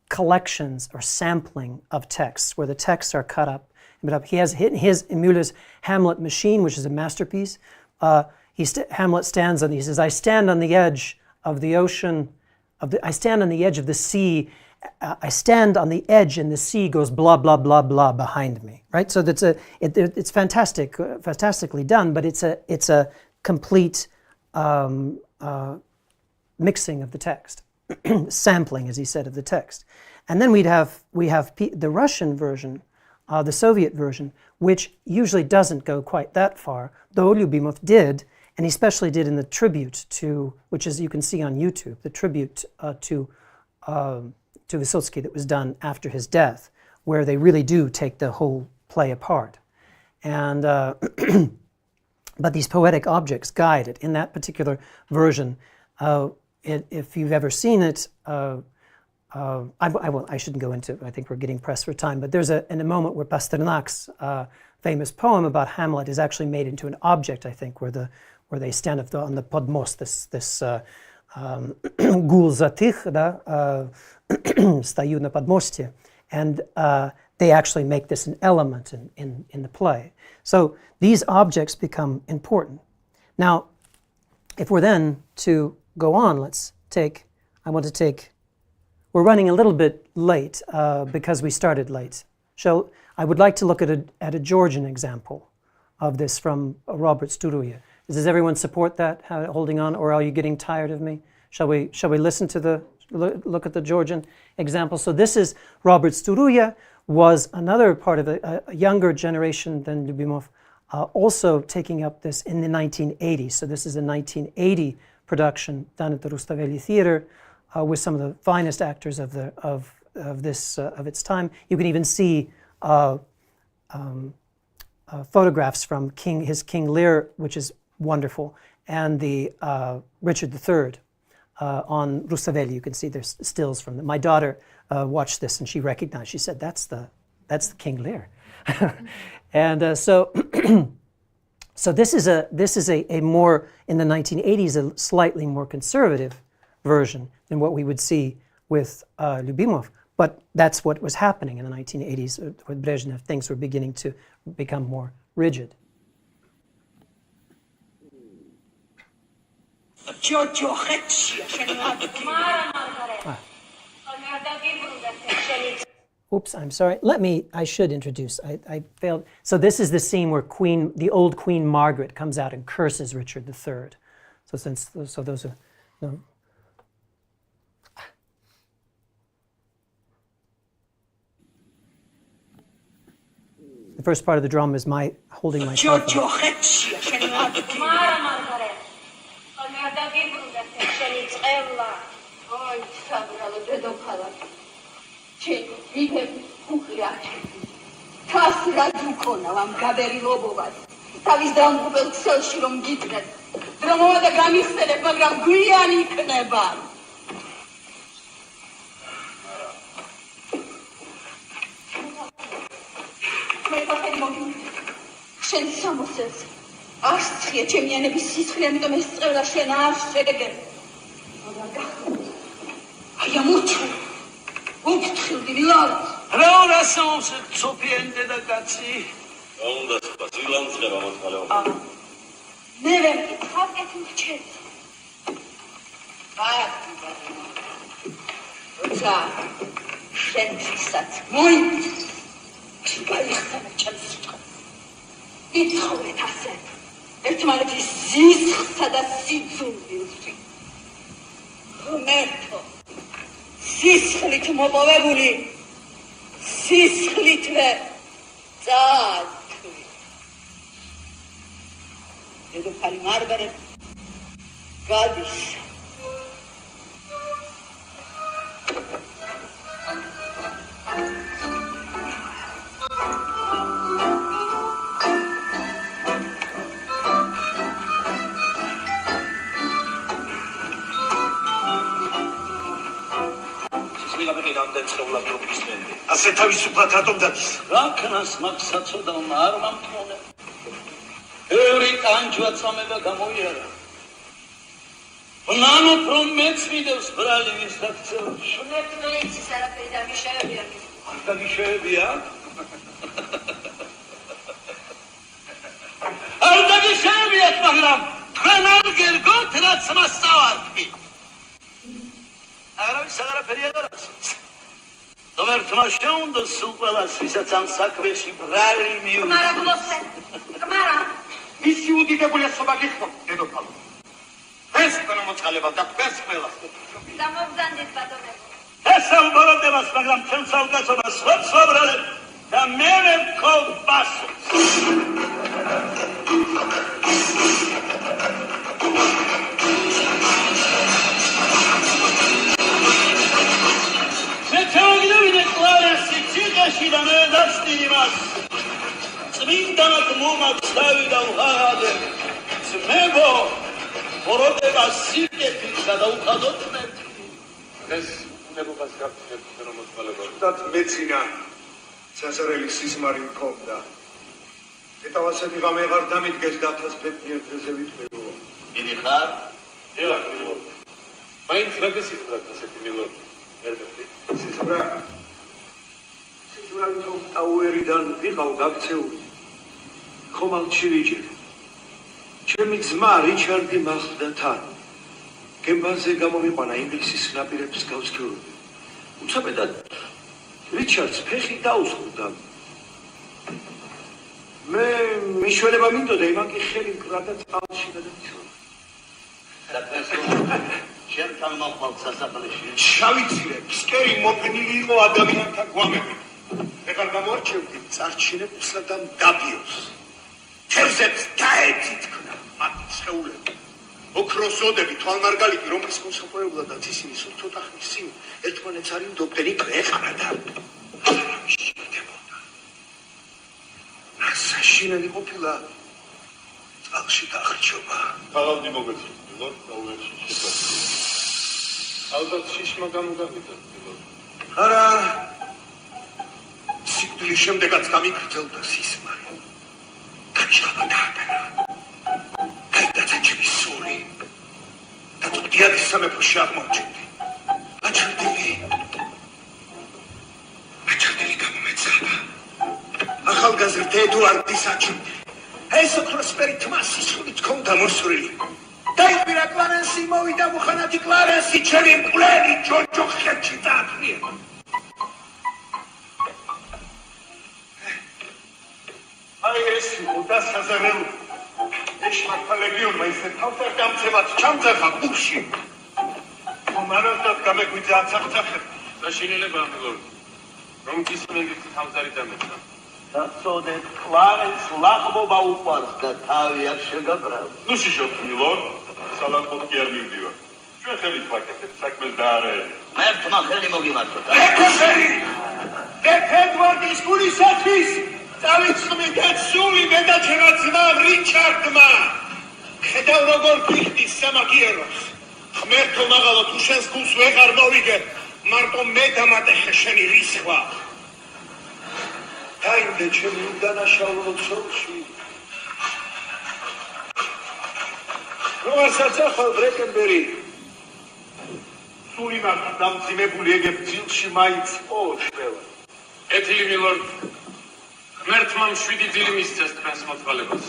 collections or sampling of texts, where the texts are cut up. He has in Müller's Hamlet Machine, which is a masterpiece. Hamlet stands on. He says, "I stand on the edge of the ocean. I stand on the edge of the sea. I stand on the edge, and the sea goes blah blah blah blah behind me." Right. So it's fantastically done, but it's a complete mixing of the text, sampling, as he said, of the text. And then we have the Russian version, the Soviet version, which usually doesn't go quite that far, though Lyubimov did. And he especially did in the tribute to, which is you can see on YouTube, the tribute to Vysotsky that was done after his death, where they really do take the whole play apart. And but these poetic objects guide it in that particular version. If you've ever seen it, I shouldn't go into it. I think we're getting pressed for time. But there's in a moment where Pasternak's famous poem about Hamlet is actually made into an object, I think, where they stand on the podmost, this gul zatich, stаю на подмосте, and they actually make this an element in the play. So these objects become important. Now, if we're then to go on, we're running a little bit late because we started late. I would like to look at a Georgian example of this from Роберта Стуруа. Does everyone support that, holding on, or are you getting tired of me? Shall we listen to look at the Georgian example? So this is Роберта Стуруа was another part of a younger generation than Lyubimov, also taking up this in the 1980s. So this is a 1980 production done at the Rustaveli Theater with some of the finest actors of its time. You can even see photographs from his King Lear, which is wonderful, and the Richard III on Rustaveli. You can see there's stills from them. My daughter watched this and she recognized. She said, "That's the King Lear." And so this is a more, in the 1980s, a slightly more conservative version than what we would see with Lyubimov. But that's what was happening in the 1980s with Brezhnev. Things were beginning to become more rigid. Oops, I'm sorry. I should introduce. I failed. So this is the scene where the old Queen Margaret comes out and curses Richard III. So those are, no. The first part of the drama is my holding my telephone. შენ სამოსელს ასწრია ჩემი ანების სისხლი, ამიტომ ეს წევლა შენ არ შეგეგე. მაგრამ გახსოვს. აი ამოჩუ. უფრთხილდი ვილარს. რა უნდა სამოსელ ცოფიენდე და კაცი. რა უნდა სპასილანცება მოწყალეობა. მე ვერ მითხავ ეთმჩეთ. როცა შენ ცისად მოიწ. გაიხსნა ჩემს ითხოვეთ ასე ერთმანეთის ზისხსა და სიძულვილში ღმერთო სისხლით მოპოვებული სისხლითვე წაათვი დედოფალი მარგარეტ გადის ასე თავისუფლად რატომ დადის? რა ქნას მაგსაცოდავმა არ მომთხოვნა. ბევრი კანჯვა წამება გამოიარა. ვნანოთ რომ მეც ვიდევს ბრალი ვისაც შუნეთ ნოიცის არაფერი დაგიშევებია. არ დაგიშევებია? არ დაგიშევებიათ, მაგრამ თქვენ არ გერგოთ რაც მასწავართ. არავის არაფერი არ არის. Роберта Стуруа სულყველას ვისაც ამ საქმეში ბრალი მიუღია. კმარა გლოსე. კმარა. ისი უდიდებულია სობა გიხმო, დედოფალო. ეს კონომოწყალება და պես ყველა. გამოგზავნით ბატონო. ეს ამბოროდებას, მაგრამ ჩემს ალკაცობას სხვა ბრალი და მე ვქო ბასო. წმინდანად მომაცავი და უღაღადე ძმებო მოროდება სიკეთისა და უხადოთ მეთქი ეს ნებობას გაფრთხილებ ხერომოწყალება თუმცა მეცინა სასარელი სისმარი მქონდა ეტავასები ღამე აღარ დამიდგეს დათას პეპნიერ დღეზე ვიტყვეო დიდი ხარ? დიახ მილორდ მაინც რა გესითხრათ ასეთი მილორდი ერბეთი სისმრა სიძულავით აუერიდან ვიყავ გაქცეული ხომალდში ვიჯერ ჩემი ძმა რიჩარდი მახლდა თან გემბანზე გამომიყვანა ინგლისის ნაპირების გავსქილები უცებედად რიჩარდს ფეხი დაუსხურდა მე მიშველება მინდოდა იმან კი ხელი მკრა და წყალში გადაიცვალა ჩემთან მოხვალ სასახლეში ჩავიცილე ფსკერი მოფენილი იყო ადამიანთა გვამები ეგარ გამორჩევდი წარჩინებულსა და დაბიოს. თევზებს დაეცით ქნა მათ შეულები. ოქროსოდები თვალმარგალიტი, რომლის მოსაპოვებლადაც ისინი სულ ცოტა ხნის წინ ერთმანეთს არ იმდობდნენ, იქ ეყარა და შედებოდა. საშინელი ყოფილა წყალში დახრჩობა. თავადი მოგეცილო, დაუვერში შეფასება. ალბათ შიშმა გამოგავიდა. არა, სიკვდილის შემდეგაც გამიგრძელდა სისმარე. გაჩაღა დააბარა. გაიტაცა ჩემი სული. და დიადის სამეფოში აღმოჩნდი. აჩრდილი გამომეცადა. ახალგაზრდა ედუარდის აჩრდილი. ეს ოქროსფერი თმა სისხლით ჰქონდა მოსვრილი. დაიბირა კლარენსი, მოვიდა მუხანათი კლარენსი, ჩემი მკვლელი ჯოჯო ხეთში დააყრია. აი ეს უნდა საზარელი. ეს მართალეგიონმა ისე თავს არ გამცემათ ჩამძახა ბუში. მომარადად გამეგვიძა აცახცახებ. საშინელება ამილორ. რომ გისმენდით თავს არის დამეცდა. დაწოდეთ კლარენს ლაღმობა უყვარს და თავი არ შეგაბრალ. ნუ შიშობთ მილორ. სალამოთ კი არ მივდივარ. ჩვენ ხელით ვაკეთებთ საქმეს და არა ეს. მერთმა ხელი მოგიმართოთ. ეკოსერი! ედვარდის გულისათვის წავიწმიდეთ სული მე და ჩემო ძმა რიჩარდმა. ხედავ როგორ ფიქრის სამაგიეროს. ღმერთო მაღალო თუ შენს გულს ვეღარ მოვიგებ, მარტო მე დამატეხე შენი რისხვა. დაიმდე ჩემი უდანაშაულო ცოლში. რომელსაც ახალ ბრეკენბერი სული მაქვს დამძიმებული ეგებ ძილში მაინც ოჩველა. ეთილი მილორ. ღმერთმა 7 ძილი მისცეს თქვენს მოწყალებას.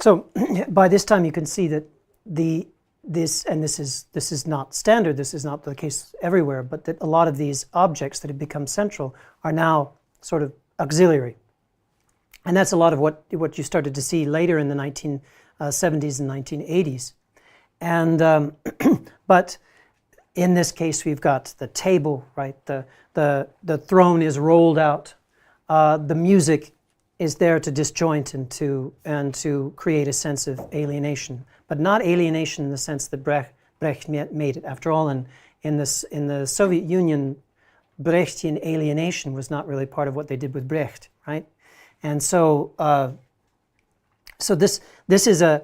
So by this time you can see that this is not standard, this is not the case everywhere, but that a lot of these objects that have become central are now sort of auxiliary. And that's a lot of what you started to see later in the 1970s and 1980s. And but in this case we've got the table, right? The throne is rolled out. The music is there to disjoint and to create a sense of alienation, but not alienation in the sense that Brecht made it. After all, in the Soviet Union, Brechtian alienation was not really part of what they did with Brecht, right? And so this is a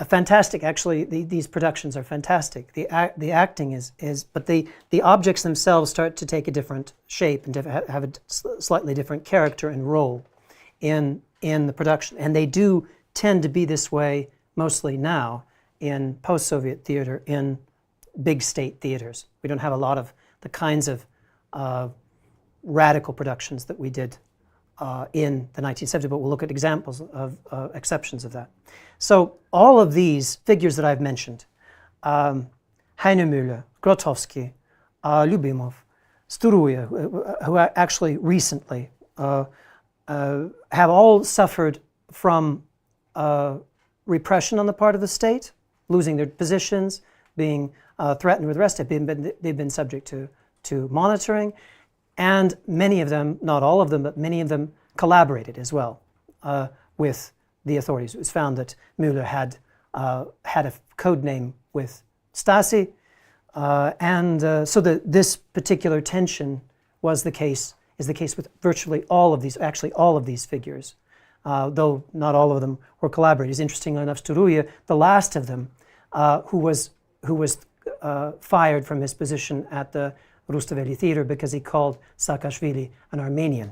fantastic. Actually, these productions are fantastic. The acting is, but the objects themselves start to take a different shape and have a slightly different character and role in the production, and they do tend to be this way mostly now in post-Soviet theater, in big state theaters. We don't have a lot of the kinds of radical productions that we did in the 1970s, but we'll look at examples of exceptions of that. So all of these figures that I've mentioned, Heinemüller, Grotowski, Lyubimov, Stauroja, who actually recently have all suffered from repression on the part of the state, losing their positions, being threatened with arrest. They've been subject to monitoring, and many of them, not all of them, but many of them collaborated as well with the authorities. It was found that Müller had a code name with Stasi, and so this particular tension is the case with virtually all of these, actually all of these figures, though not all of them were collaborators. Interestingly enough, Stauroja, the last of them, who was fired from his position at the Rustaveli Theater because he called Saakashvili an Armenian.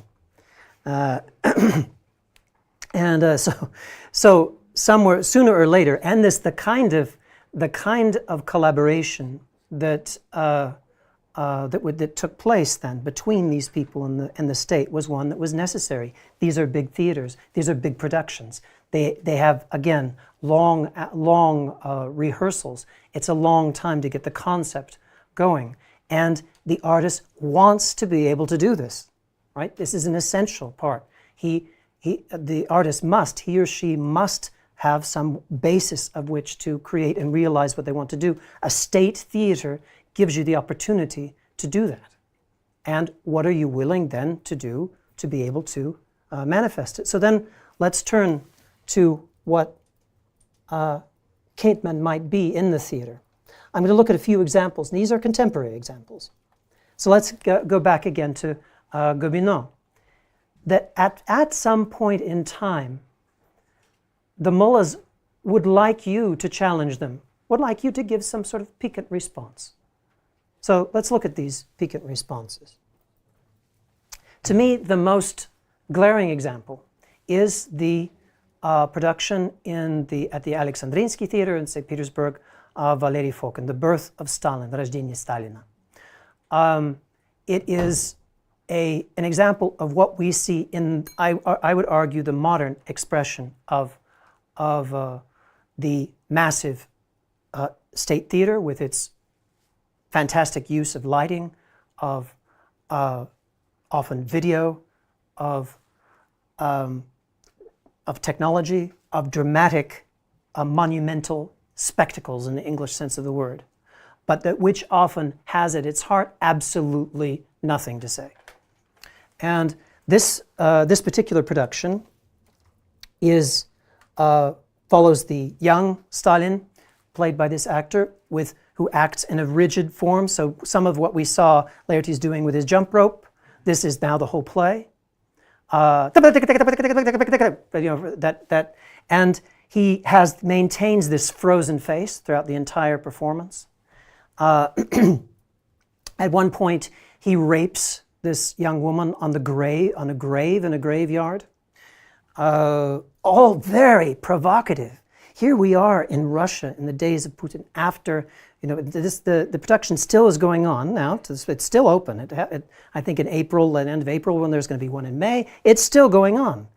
So somewhere sooner or later, and the kind of collaboration that that took place then between these people and the state was one that was necessary. These are big theaters. These are big productions. They have, again, long rehearsals. It's a long time to get the concept going. And the artist wants to be able to do this, right? This is an essential part. The artist must, he or she must have some basis of which to create and realize what they want to do. A state theater gives you the opportunity to do that. And what are you willing then to do to be able to manifest it? So then let's turn to what Ketman might be in the theater. I'm going to look at a few examples, and these are contemporary examples. So let's go back again to Gobineau. That at some point in time, the mullahs would like you to challenge them, would like you to give some sort of piquant response. So let's look at these piquant responses. To me, the most glaring example is the production at the Alexandrinsky Theater in St. Petersburg of Valery Fokin, The Birth of Stalin, Рождение Сталина. It is an example of what we see in, I would argue, the modern expression of the massive state theater with its fantastic use of lighting, of often video, of technology, of dramatic, monumental spectacles in the English sense of the word, but that which often has at its heart absolutely nothing to say. And this particular production follows the young Stalin, played by this actor, who acts in a rigid form. So some of what we saw Laertes doing with his jump rope, this is now the whole play. And he maintains this frozen face throughout the entire performance. At one point, he rapes this young woman on a grave in a graveyard. All very provocative. Here we are in Russia in the days of Putin. After, the production still is going on now. It's still open. I think in April, at the end of April, when there's going to be one in May, it's still going on.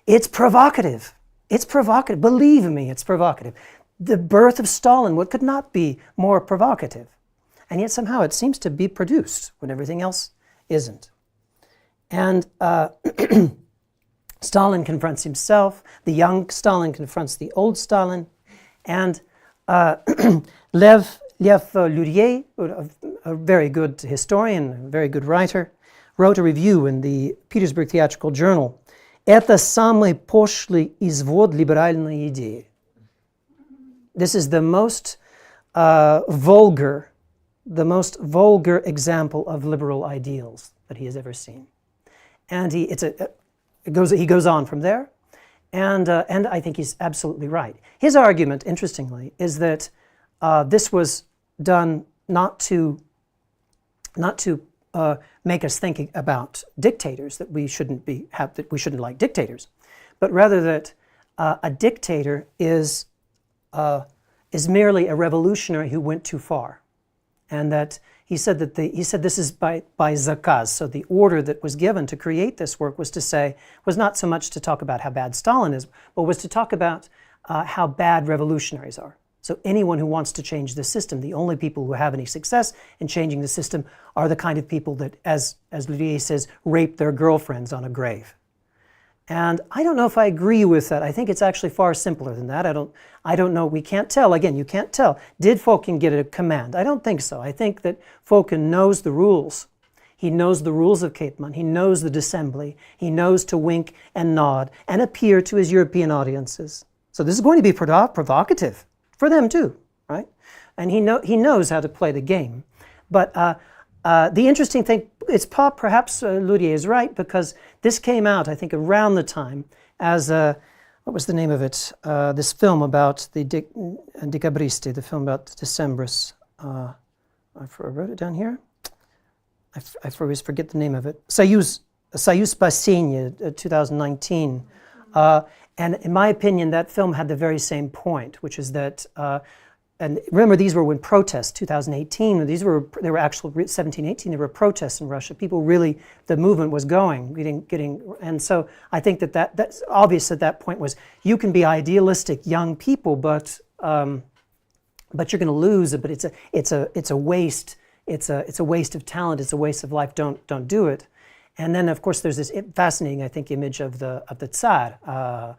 It's provocative. It's provocative. Believe me, it's provocative. The birth of Stalin, what could not be more provocative? And yet somehow it seems to be produced when everything else isn't. And Stalin confronts himself, the young Stalin confronts the old Stalin, and Lev Lurie, a very good historian, a very good writer, wrote a review in the Petersburg Theatrical Journal. Это самый пошлый извод либеральной идеи. This is the most vulgar example of liberal ideals that he has ever seen. And he goes on from there, and I think he's absolutely right. His argument, interestingly, is that this was done not to make us think about dictators, that we shouldn't like dictators, but rather that a dictator is merely a revolutionary who went too far, and that he said this is by zakaz. So the order that was given to create this work was not so much to talk about how bad Stalin is, but was to talk about how bad revolutionaries are. So anyone who wants to change the system, the only people who have any success in changing the system are the kind of people that, as Lurie says, rape their girlfriends on a grave. And I don't know if I agree with that. I think it's actually far simpler than that. I don't know. We can't tell. Again, you can't tell. Did Fokin get a command? I don't think so. I think that Fokin knows the rules. He knows the rules of Ketman. He knows the dissembly. He knows to wink and nod and appear to his European audiences. So this is going to be provocative for them too, right? And he knows how to play the game. But the interesting thing, perhaps Lurie is right, because this came out, I think, around the time as what was the name of it? This film about the Decabristi, the film about the Decembrists. I wrote it down here. I always forget the name of it. Союз спасения, 2019. And in my opinion, that film had the very same point, which is that, and remember, these were when protests, 2018, they were actual 17, 18, there were protests in Russia. People really, the movement was getting, and so I think that's obvious at that point was, you can be idealistic young people, but you're going to lose it, but it's a waste it's a waste of talent, it's a waste of life, don't do it. And then, of course, there's this fascinating, I think, image of the Tsar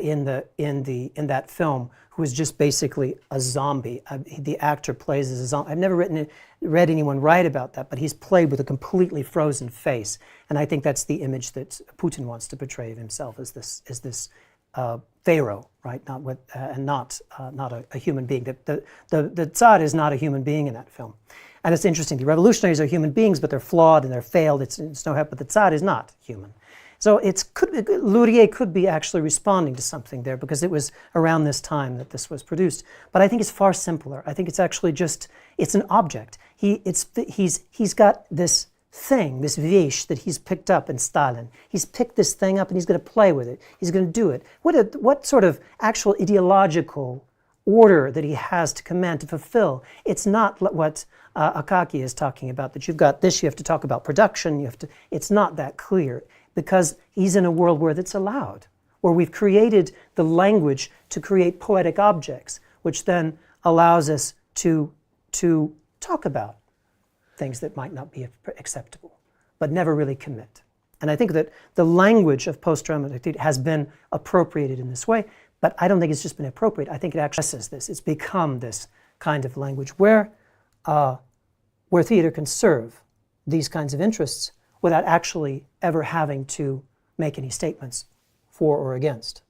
in that film, who is just basically a zombie. The actor plays as a zombie. I've never read anyone write about that, but he's played with a completely frozen face, and I think that's the image that Putin wants to portray of himself as this pharaoh, right? Not a human being. The Tsar is not a human being in that film. And it's interesting, the revolutionaries are human beings, but they're flawed and they're failed. It's no help, but the Tsar is not human. So Luria could be actually responding to something there, because it was around this time that this was produced. But I think it's far simpler. I think it's actually it's an object. He's got this thing, this viesh that he's picked up in Stalin. He's picked this thing up and he's going to play with it. He's going to do it. What sort of actual ideological order that he has to command, to fulfill? It's not what Akaki is talking about, that you've got this, you have to talk about production, it's not that clear, because he's in a world where that's allowed, where we've created the language to create poetic objects, which then allows us to talk about things that might not be acceptable, but never really commit. And I think that the language of post-dramatic theater has been appropriated in this way, but I don't think it's just been appropriate. I think it actually says this. It's become this kind of language where theater can serve these kinds of interests without actually ever having to make any statements for or against.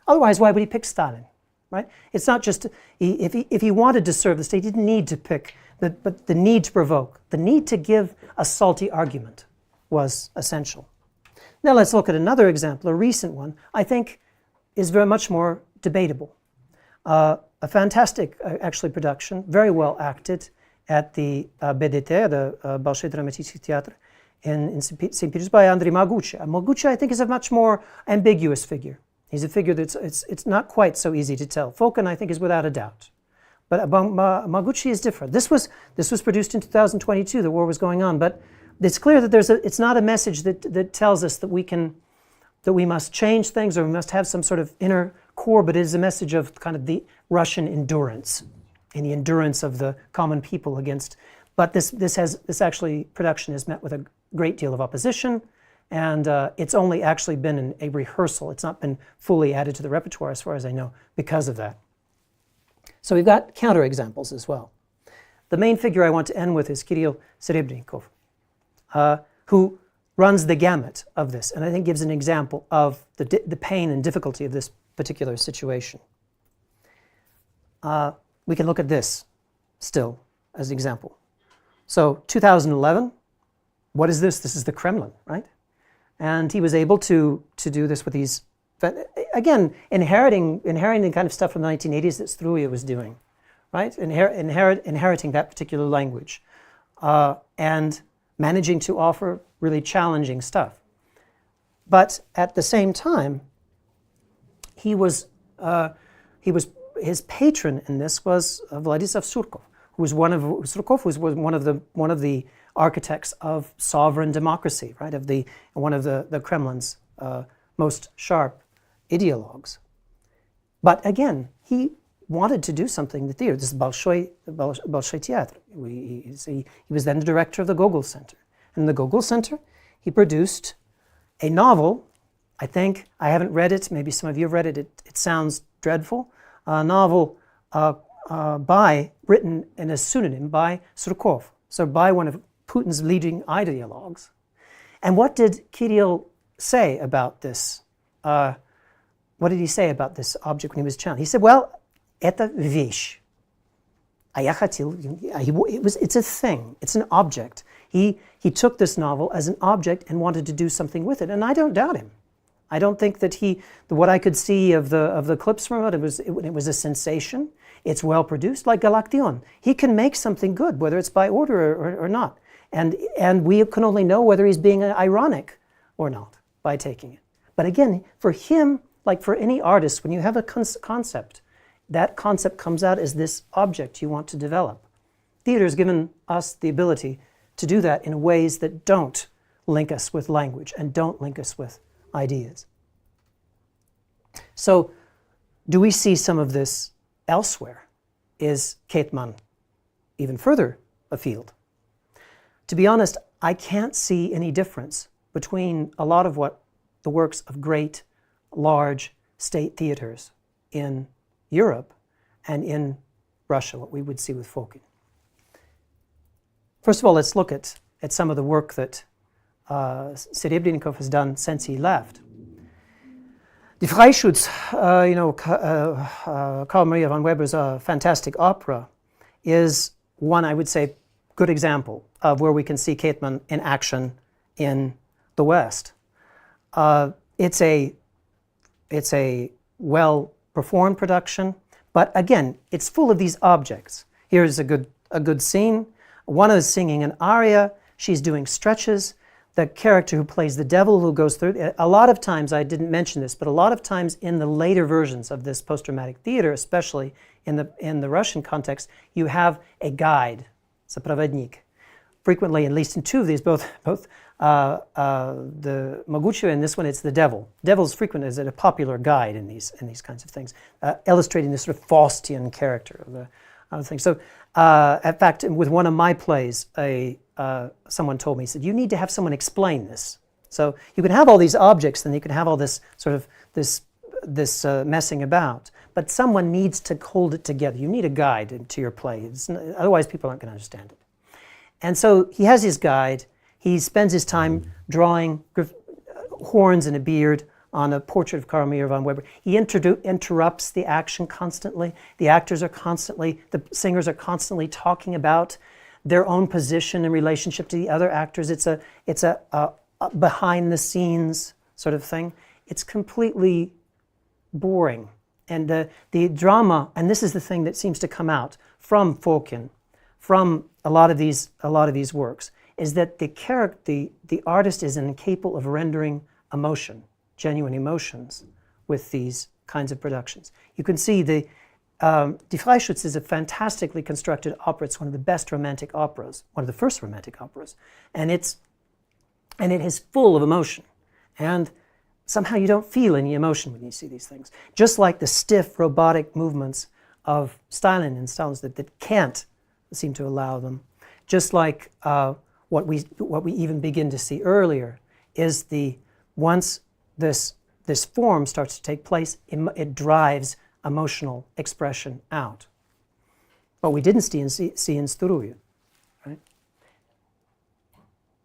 Otherwise, why would he pick Stalin, right? It's not just, if he wanted to serve the state, he didn't need to pick, but the need to provoke, the need to give a salty argument was essential. Now let's look at another example, a recent one, I think is very much more debatable. A fantastic, actually, production, very well acted at the BDT, the Большой драматический театр, in St. Petersburg, by Andrei Mogucha. Mogucha, I think, is a much more ambiguous figure. He's a figure that's it's not quite so easy to tell. Fulkin, I think, is without a doubt. But Mogucha is different. This was produced in 2022. The war was going on, but it's clear that it's not a message that tells us that we must change things or we must have some sort of inner core, but it is a message of kind of the Russian endurance and the endurance of the common people against. But this actually production has met with a great deal of opposition, and it's only actually been a rehearsal. It's not been fully added to the repertoire, as far as I know, because of that. So we've got counterexamples as well. The main figure I want to end with is Kirill Serebrennikov, who runs the gamut of this, and I think gives an example of the pain and difficulty of this particular situation. We can look at this still as an example. So 2011, what is this? This is the Kremlin, right? And he was able to do this with these, again, inheriting the kind of stuff from the 1980s that Struya was doing, right? Inheriting that particular language, and managing to offer really challenging stuff. But at the same time, his patron in this was Vladislav Surkov, who was one of the architects of sovereign democracy, right? One of the Kremlin's most sharp ideologues. But again, he wanted to do something in the theater. This is Bolshoi Theater. He was then the director of the Gogol Center. And in the Gogol Center, he produced a novel. I think, I haven't read it, maybe some of you have read it, it sounds dreadful. A novel written in a pseudonym by Surkov, so by one of Putin's leading ideologues. And what did Kirill say about this? What did he say about this object when he was challenged? He said, well, это вещь. А я хотел, it's a thing, it's an object. He took this novel as an object and wanted to do something with it, and I don't doubt him. I don't think that what I could see of the clips from it was a sensation. It's well produced, like Галактиона. He can make something good, whether it's by order or not. And we can only know whether he's being ironic or not by taking it. But again, for him, like for any artist, when you have a concept, that concept comes out as this object you want to develop. Theater has given us the ability to do that in ways that don't link us with language and don't link us with ideas. So, do we see some of this elsewhere? Is Ketman even further afield? to be honest, I can't see any difference between a lot of what the works of great, large state theaters in Europe and in Russia, what we would see with Fokin. First of all, let's look at some of the work that Serebrennikov has done since he left. Die Freischütz, Karl Maria von Weber's fantastic opera, is one, I would say, good example of where we can see Ketman in action in the West. It's a well-performed production, but again, it's full of these objects. Here's a good scene. One is singing an aria. She's doing stretches. The character who plays the devil who goes through, a lot of times, I didn't mention this, but a lot of times in the later versions of this post-dramatic theater, especially in the Russian context, you have a guide, сопроводник. Frequently, at least in two of these, both the Могучего and this one, it's the devil. Devil's frequent as a popular guide in these kinds of things, illustrating this sort of Faustian character of the thing. So, in fact, with one of my plays, someone told me, he said, you need to have someone explain this. So you can have all these objects, and you can have all this sort of this messing about, but someone needs to hold it together. You need a guide to your play. Otherwise, people aren't going to understand it. And so he has his guide. He spends his time drawing horns and a beard on a portrait of Karl Maria von Weber. He interrupts the action constantly. The actors are constantly, the singers are constantly talking about their own position in relationship to the other actors. It's a behind the scenes sort of thing. It's completely boring. And the drama, and this is the thing that seems to come out from Fokin, from a lot of these works, is that the artist is incapable of rendering emotion, genuine emotions, with these kinds of productions. You can see Die Freischütz is a fantastically constructed opera. It's one of the best romantic operas, one of the first romantic operas, and it is full of emotion. And somehow you don't feel any emotion when you see these things. Just like the stiff, robotic movements of Stalin and Stalin's that can't seem to allow them. Just like what we even begin to see earlier is once this form starts to take place, it drives emotional expression out. What we didn't see in Stouruya, right?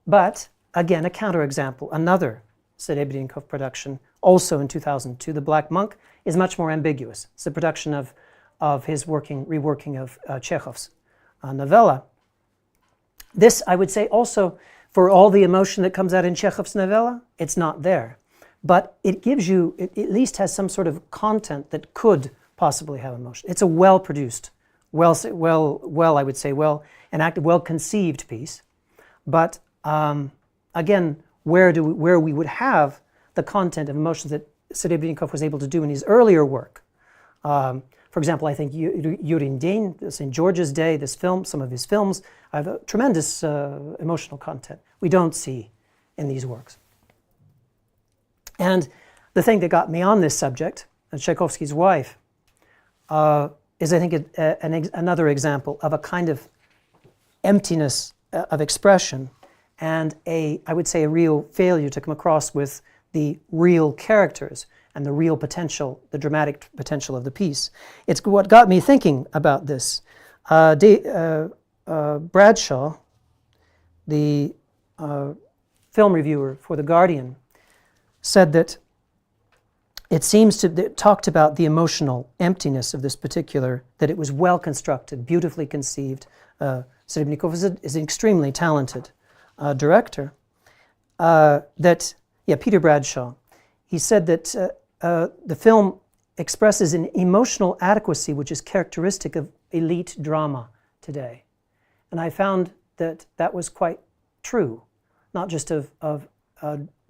But again, a counterexample, another Serebrennikov production, also in 2002, The Black Monk, is much more ambiguous. It's a production of his reworking of Chekhov's novella. This, I would say, also, for all the emotion that comes out in Chekhov's novella, it's not there. But it gives you, it at least has some sort of content that could possibly have emotion. It's a well-produced, I would say, well-enacted, well-conceived piece. But again, where we would have the content of emotions that Serebrennikov was able to do in his earlier work. For example, I think Yurin Den, St. George's Day, this film, some of his films have a tremendous emotional content we don't see in these works. And the thing that got me on this subject, Tchaikovsky's wife, is, I think, another example of a kind of emptiness of expression and I would say, a real failure to come across with the real characters and the real potential, the dramatic potential of the piece. It's what got me thinking about this. Bradshaw, the film reviewer for The Guardian, said that it seems to, talked about the emotional emptiness of this particular, that it was well constructed, beautifully conceived. Serebrennikov is an extremely talented director. Peter Bradshaw, he said that the film expresses an emotional adequacy which is characteristic of elite drama today. And I found that that was quite true, not just of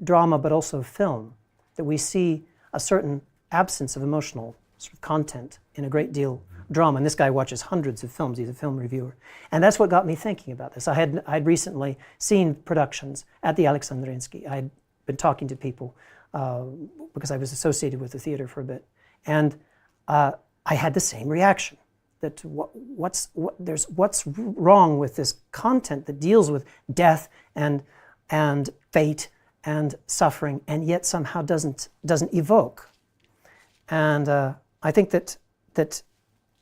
drama, but also of film, that we see a certain absence of emotional sort of content in a great deal of drama. And this guy watches hundreds of films, he's a film reviewer. And that's what got me thinking about this. I had recently seen productions at the Alexandrinsky. I had been talking to people because I was associated with the theater for a bit. And I had the same reaction, what's wrong with this content that deals with death and fate and suffering, and yet somehow doesn't evoke. And I think that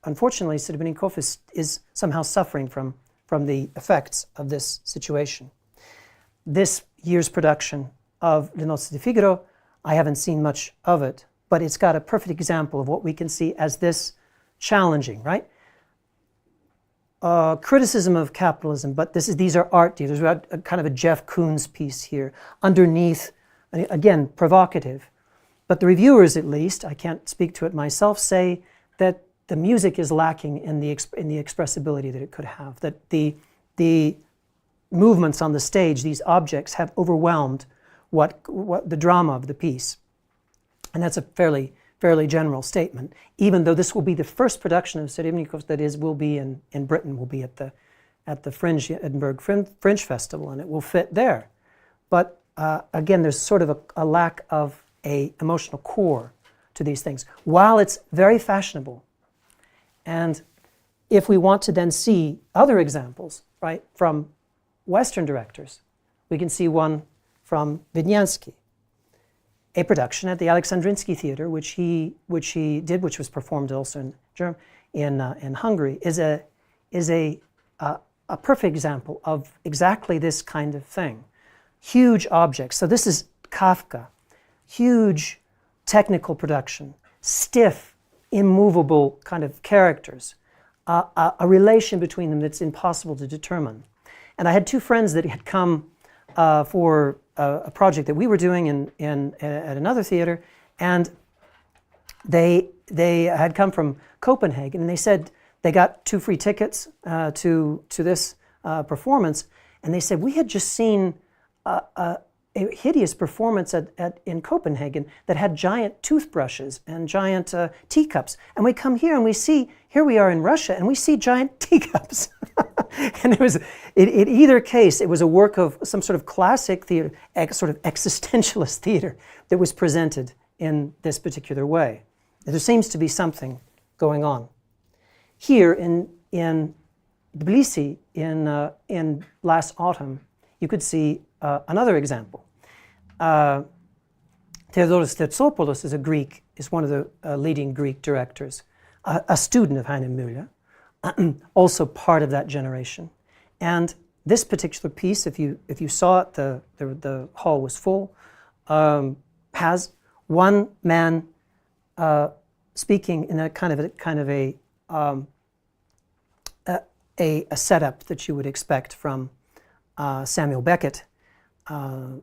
unfortunately Serebrennikov is somehow suffering from the effects of this situation. This year's production of Le Nozze di Figaro, I haven't seen much of it, but it's got a perfect example of what we can see as this challenging, right? Criticism of capitalism, but these are art dealers. There's a kind of a Jeff Koons piece here. Underneath, again, provocative. But the reviewers, at least, I can't speak to it myself, say that the music is lacking in the expressibility that it could have. That the movements on the stage, these objects, have overwhelmed what the drama of the piece. And that's a fairly general statement, even though this will be the first production of Serebrennikov that will be in Britain, will be at the Edinburgh Fringe Festival, and it will fit there. But again, there's sort of a lack of an emotional core to these things, while it's very fashionable. And if we want to then see other examples, right, from Western directors, we can see one from Widnianski, a production at the Alexandrinsky Theater, which he did, which was performed also in Hungary, is a perfect example of exactly this kind of thing. Huge objects. So this is Kafka, huge technical production, stiff, immovable kind of characters, a relation between them that's impossible to determine. And I had two friends that had come for a project that we were doing at another theater, and they had come from Copenhagen, and they said they got 2 free tickets to this performance, and they said, we had just seen a hideous performance in Copenhagen that had giant toothbrushes and giant teacups, and we come here and we see, here we are in Russia, and we see giant teacups. And in either case, it was a work of some sort of classic theater, sort of existentialist theater that was presented in this particular way. There seems to be something going on. Here in Tbilisi, in last autumn, you could see another example. Theodoros Stertsopoulos is one of the leading Greek directors, a student of Heine Müller, also part of that generation. And this particular piece, if you saw it, the hall was full, has one man speaking in a kind of a setup that you would expect from Samuel Beckett, but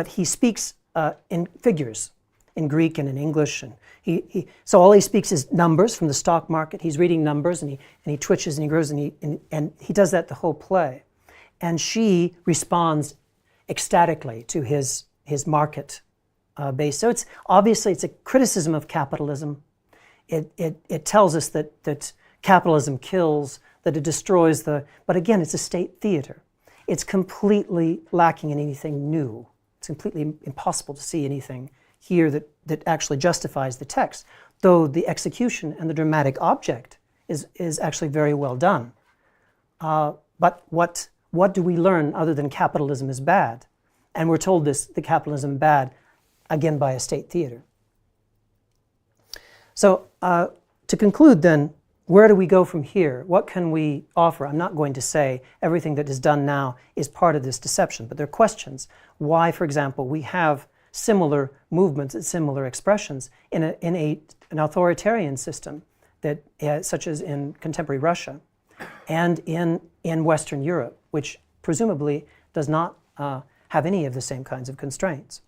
he speaks in figures, in Greek and in English, and so all he speaks is numbers from the stock market. He's reading numbers, and he twitches and he grows, and he does that the whole play, and she responds ecstatically to his market base. So it's a criticism of capitalism. It tells us that capitalism kills, that it destroys but again, it's a state theater. It's completely lacking in anything new. It's completely impossible to see anything here that actually justifies the text, though the execution and the dramatic object is actually very well done. But what do we learn other than capitalism is bad? And we're told the capitalism bad, again, by a state theater. So to conclude then, where do we go from here? What can we offer? I'm not going to say everything that is done now is part of this deception, but there are questions. Why, for example, we have similar movements and similar expressions in an authoritarian system that, such as in contemporary Russia and in Western Europe, which presumably does not have any of the same kinds of constraints.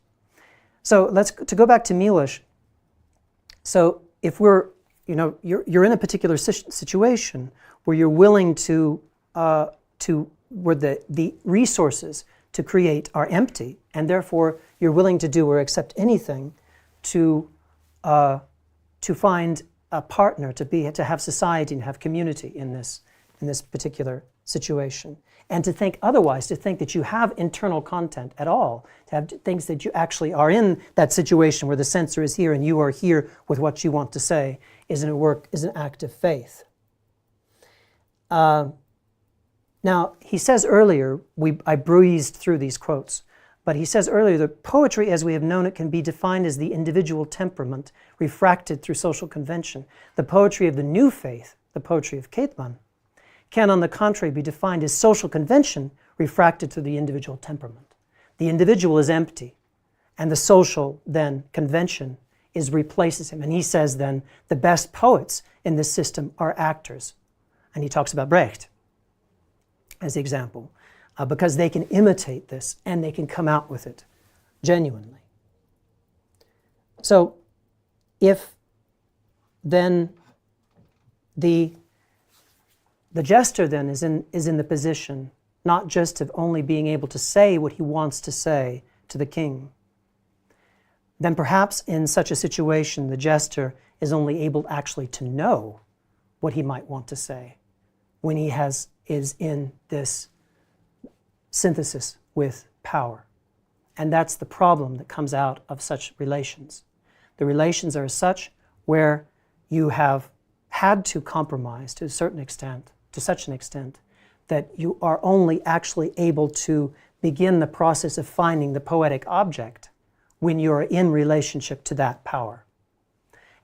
So to go back to Miloš. So if you're in a particular situation where you're willing where the resources to create are empty, and therefore you're willing to do or accept anything to find a partner, to have society and have community in in this particular situation. And to think otherwise, to think that you have internal content at all, to have things that you actually are in that situation where the censor is here and you are here with what you want to say, is an act of faith. Now, he says earlier, I breezed through these quotes, but he says earlier that poetry as we have known it can be defined as the individual temperament refracted through social convention. The poetry of the new faith, the poetry of Ketman, can on the contrary be defined as social convention refracted through the individual temperament. The individual is empty, and the social, then, convention replaces him. And he says then, the best poets in this system are actors. And he talks about Brecht as the example, because they can imitate this and they can come out with it genuinely. So if then the jester then is in the position not just of only being able to say what he wants to say to the king, then perhaps in such a situation the jester is only able actually to know what he might want to say when he is in this synthesis with power. And that's the problem that comes out of such relations. The relations are such where you have had to compromise to such an extent that you are only actually able to begin the process of finding the poetic object when you're in relationship to that power.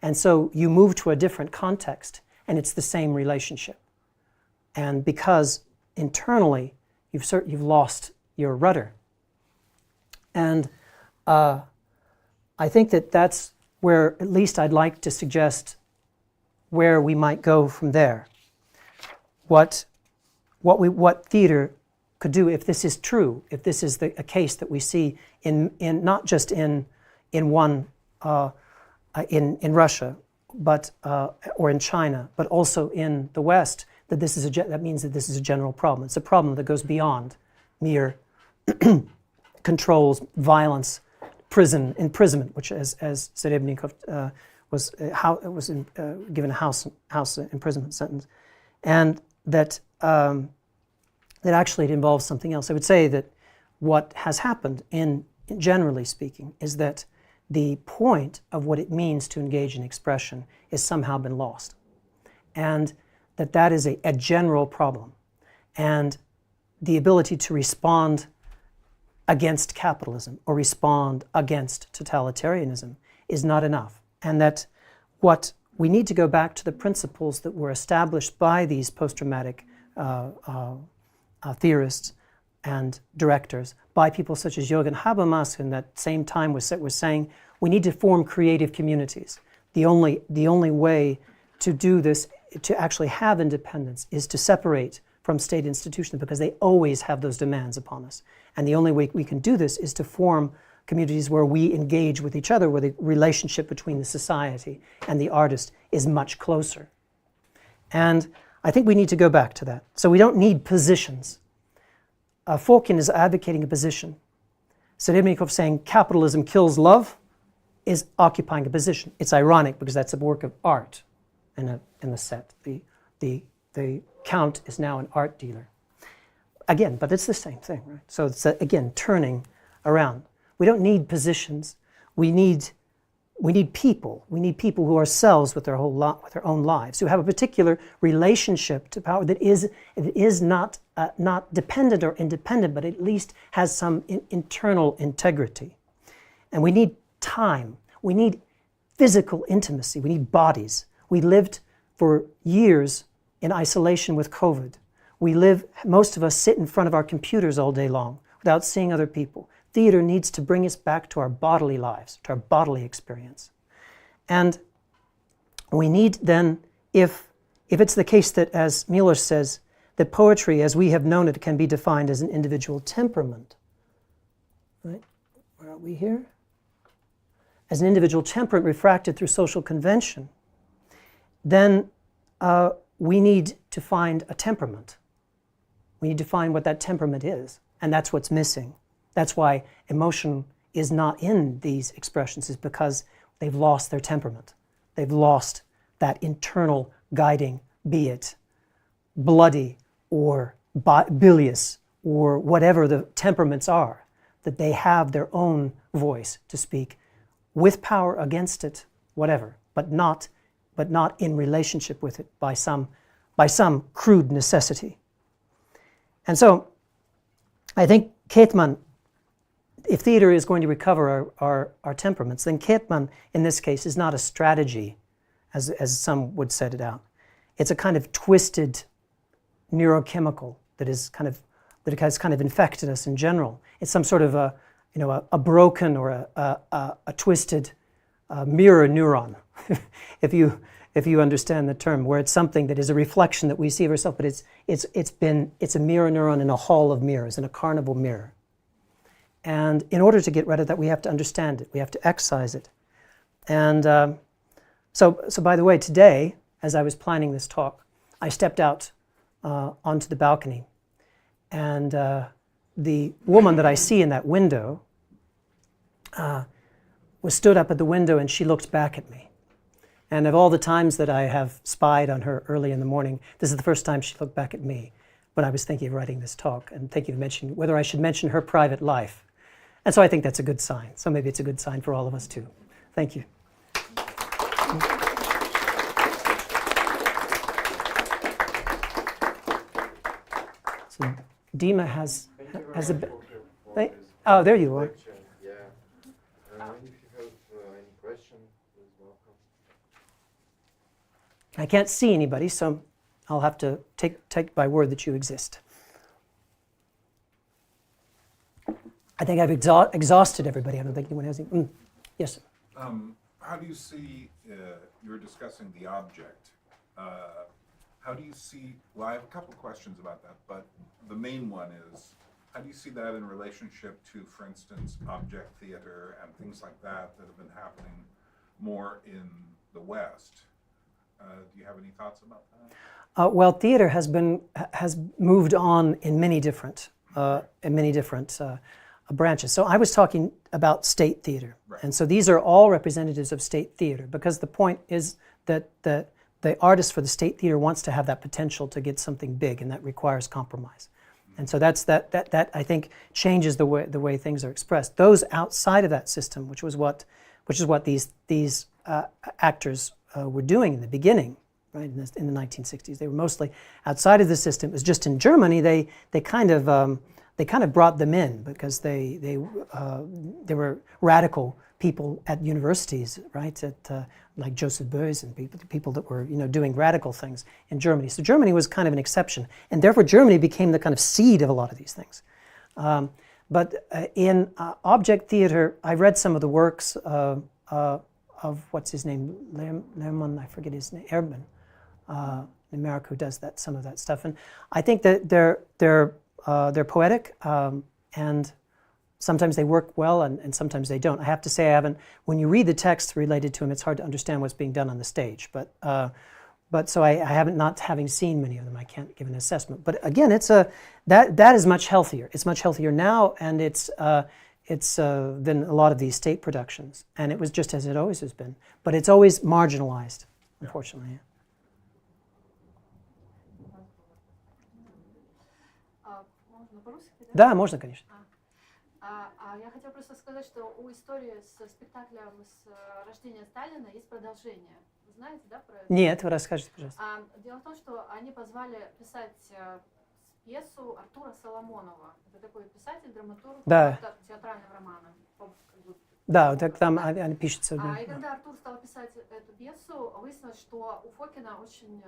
And so you move to a different context and it's the same relationship. And because internally you've lost your rudder. And I think that's where at least I'd like to suggest where we might go from there. What theater could do if this is true, if this is a case that we see in not just in Russia, but or in China, but also in the West, that means that this is a general problem. It's a problem that goes beyond mere controls, violence, imprisonment, which, as Serebrennikov was given a house imprisonment sentence, and that actually it involves something else. I would say that what has happened, generally speaking, is that the point of what it means to engage in expression has somehow been lost, and that is a general problem, and the ability to respond against capitalism or respond against totalitarianism is not enough, and that what we need to go back to the principles that were established by these post-traumatic theorists and directors, by people such as Jürgen Habermas in that same time was saying we need to form creative communities. The only way to do this, to actually have independence, is to separate from state institutions because they always have those demands upon us. And the only way we can do this is to form communities where we engage with each other, where the relationship between the society and the artist is much closer. And I think we need to go back to that. So we don't need positions. Forkin is advocating a position. Serebrennikov saying capitalism kills love is occupying a position. It's ironic because that's a work of art in the set. The Count is now an art dealer. Again, but it's the same thing, right? So it's, again, turning around. We don't need positions. We need people. We need people who are selves with their own lives, who have a particular relationship to power that is not dependent or independent, but at least has some internal integrity. And we need time. We need physical intimacy. We need bodies. We lived for years in isolation with COVID. Most of us sit in front of our computers all day long without seeing other people. Theater needs to bring us back to our bodily lives, to our bodily experience. And we need then, if it's the case that, as Mueller says, that poetry as we have known it can be defined as an individual temperament, right? Where are we here? As an individual temperament refracted through social convention, then we need to find a temperament. We need to find what that temperament is, and that's what's missing. That's why emotion is not in these expressions, is because they've lost their temperament. They've lost that internal guiding, be it bloody or bilious or whatever the temperaments are, that they have their own voice to speak with power against it, whatever, but not in relationship with it by some crude necessity. And so I think Ketman, if theater is going to recover our temperaments, then Ketman in this case is not a strategy, as some would set it out. It's a kind of twisted neurochemical that has kind of infected us in general. It's some sort of a broken or a twisted mirror neuron, if you understand the term, where it's something that is a reflection that we see of ourselves, but it's a mirror neuron in a hall of mirrors, in a carnival mirror. And in order to get rid of that, we have to understand it. We have to excise it. And so by the way, today, as I was planning this talk, I stepped out onto the balcony, and the woman that I see in that window was stood up at the window, and she looked back at me. And of all the times that I have spied on her early in the morning, this is the first time she looked back at me when I was thinking of writing this talk and thinking of mentioning whether I should mention her private life. And so I think that's a good sign. So maybe it's a good sign for all of us too. Thank you. So Dima has a... Oh, there you are. Yeah. If you have any question, please welcome. I can't see anybody, so I'll have to take by word that you exist. I think I've exhausted everybody. I don't think anyone has any... Yes? How do you see, you're discussing the object. How do you see, well, I have a couple questions about that, but the main one is, how do you see that in relationship to, for instance, object theater and things like that that have been happening more in the West? Do you have any thoughts about that? Well, theater has moved on in many different branches. So I was talking about state theater, right. And so these are all representatives of state theater, because the point is that the artist for the state theater wants to have that potential to get something big, and that requires compromise. And so that I think changes the way things are expressed. Those outside of that system, which is what these actors were doing in the beginning, right? In the 1960s, they were mostly outside of the system. It was just in Germany they kind of brought them in because they were radical people at universities, right? Like Joseph Beuys and people that were doing radical things in Germany. So Germany was kind of an exception, and therefore Germany became the kind of seed of a lot of these things. But in object theater, I read some of the works of what's his name, Lehrman, I forget his name, Erdmann, in America, who does some of that stuff, and I think that they're poetic, and sometimes they work well, and sometimes they don't. I have to say, when you read the text related to them, it's hard to understand what's being done on the stage. But so I haven't, not having seen many of them, I can't give an assessment. But again, that is much healthier. It's much healthier now, and it's than a lot of these state productions. And it was just as it always has been. But it's always marginalized, unfortunately. Да, можно, конечно. Я хотела просто сказать, что у истории с спектаклем с рождения Сталина есть продолжение. Вы знаете, да, про это? Нет, вы расскажите, пожалуйста. Дело в том, что они позвали писать пьесу Артура Соломонова. Это такой писатель, драматург, автор театрального романа. Да, так там они пишутся. И когда Артур стал писать эту пьесу, выяснилось, что у Фокина очень...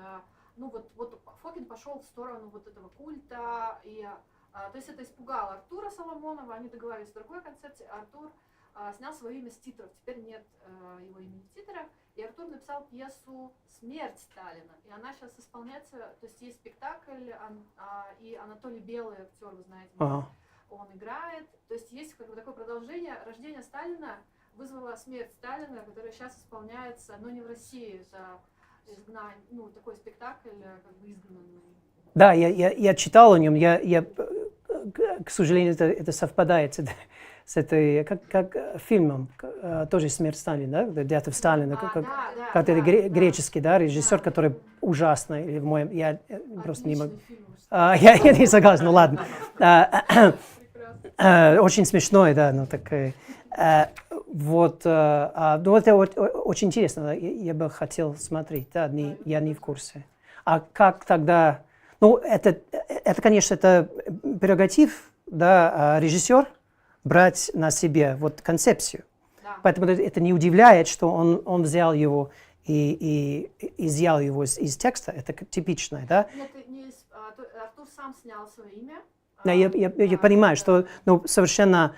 вот Фокин пошел в сторону вот этого культа, и... То есть это испугало Артура Соломонова, они договорились о другой концепции. Артур снял свое имя с титров, теперь нет его имени в титрах. И Артур написал пьесу «Смерть Сталина». И она сейчас исполняется, то есть есть спектакль, и Анатолий Белый, актер, вы знаете, он играет. То есть есть как бы такое продолжение. Рождение Сталина вызвало смерть Сталина, которая сейчас исполняется, но не в России, это изгнание, такой спектакль, как бы изгнанный. Да, я читал о нем, к сожалению, это совпадает с этой, как фильмом, тоже «Смерть Сталина», да? «Death of Stalin», который греческий, да, режиссер, который ужасный. Я просто не могу. Я не согласен, ну ладно. Очень смешной, да, ну так. Вот, ну это очень интересно, я бы хотел смотреть, да, я не в курсе. А как тогда, ну это конечно, это прерогатив, да, режиссер брать на себе вот концепцию. Да. Поэтому это не удивляет, что он взял его и изъял его из текста, это типичное, да? Нет, Артур сам снял свое имя. Я понимаю, что ну, совершенно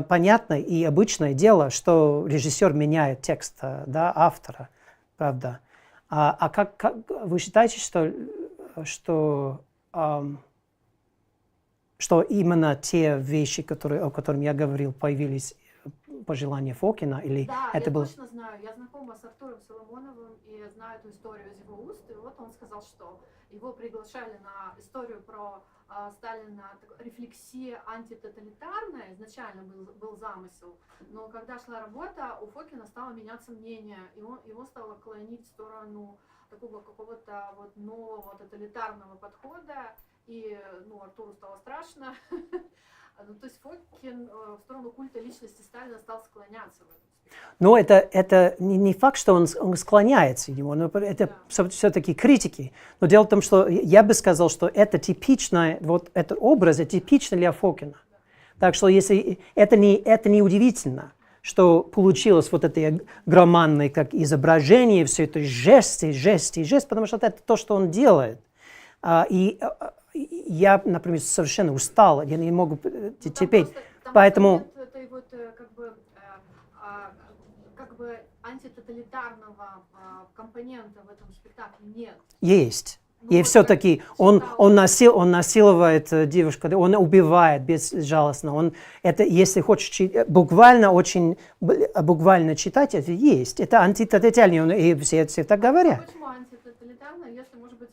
понятное и обычное дело, что режиссер меняет текст, да, автора, правда. А как вы считаете, что именно те вещи, о которых я говорил, появились по желанию Фокина? Или да, это я был... точно знаю. Я знакома с Артуром Соломоновым и знаю эту историю из его уст. И вот он сказал, что его приглашали на историю про Сталина, рефлексия антитоталитарная, изначально был замысел, но когда шла работа, у Фокина стало меняться мнение, его стало клонить в сторону такого какого-то вот нового тоталитарного подхода, и Артуру стало страшно. То есть Фокин в сторону культа личности Сталина стал склоняться в этом. Но это не факт, что он склоняется к нему, но это все-таки критики. Но дело в том, что я бы сказал, что это типично, вот этот образ типичный для Фокина. Так что если это не удивительно, что получилось вот это громадное как изображение, все это жест, потому что это то, что он делает. И я, например, совершенно устал, я не могу терпеть, поэтому... Как бы антитоталитарного компонента в этом спектакле нет. Есть. И вот все-таки он насилует девушку, он убивает безжалостно. Это, если хочешь буквально читать, это есть. Это антитоталитарно, и все так говорят. Почему антитоталитарно, если, может быть,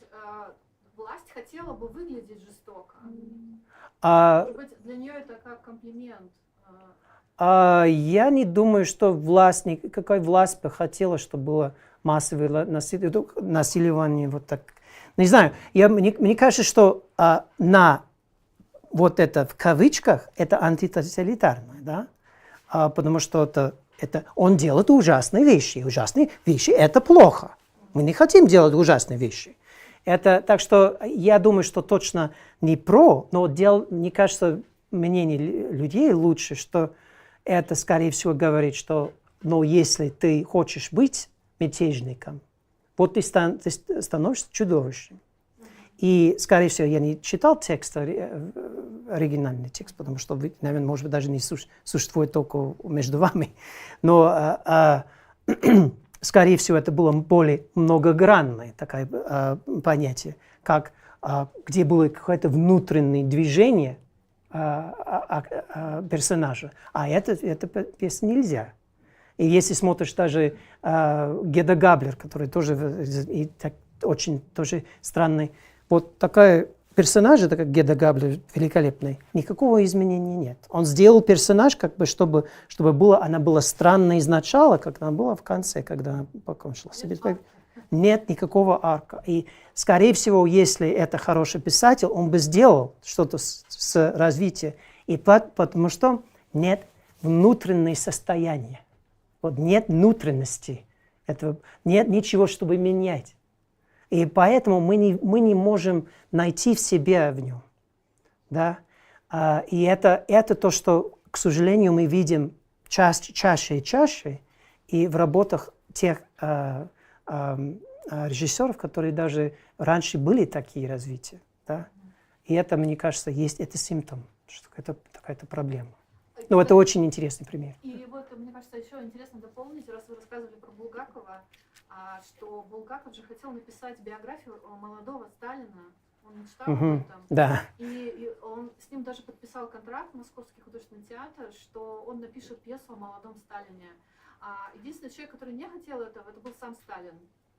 власть хотела бы выглядеть жестоко? Может быть, для нее это как комплимент? Я не думаю, что никакая власть бы хотела, чтобы было массовое насилие, вот так. Не знаю, мне кажется, что на вот это в кавычках это антитоталитарное, да? Потому что это он делает ужасные вещи это плохо. Мы не хотим делать ужасные вещи. Так что я думаю, что точно не но мне кажется, мнение людей лучше, что это, скорее всего, говорит, что если ты хочешь быть мятежником, вот ты становишься чудовищем. И, скорее всего, я не читал текст, оригинальный текст, потому что, наверное, может быть, даже не существует только между вами. Но, скорее всего, это было более многогранное такое понятие, где было какое-то внутреннее движение персонажа. А это пьес нельзя. И если смотришь даже Геда Габлер, который тоже очень тоже странный, вот такая персонажа, как Геда Габлер, великолепный, никакого изменения нет. Он сделал персонаж, как бы, чтобы она была странной изначала, как она была в конце, когда она покончила себе. Нет никакого арка. И, скорее всего, если это хороший писатель, он бы сделал что-то с развитием. И потому что нет внутреннего состояния. Вот нет внутренности. Нет ничего, чтобы менять. И поэтому мы не можем найти в себе в нем. Да? И это то, что, к сожалению, мы видим чаще и чаще. И в работах тех режиссеров, которые даже раньше были такие развития. Да? И это, мне кажется, это симптом, что это какая-то проблема. Но это очень интересный пример. И вот, мне кажется, еще интересно дополнить, раз вы рассказывали про Булгакова, что Булгаков же хотел написать биографию молодого Сталина. Он мечтал об этом. Да. И он с ним даже подписал контракт в Московский художественный театр, что он напишет пьесу о молодом Сталине. Единственный человек, который не хотел этого, это был сам Сталин.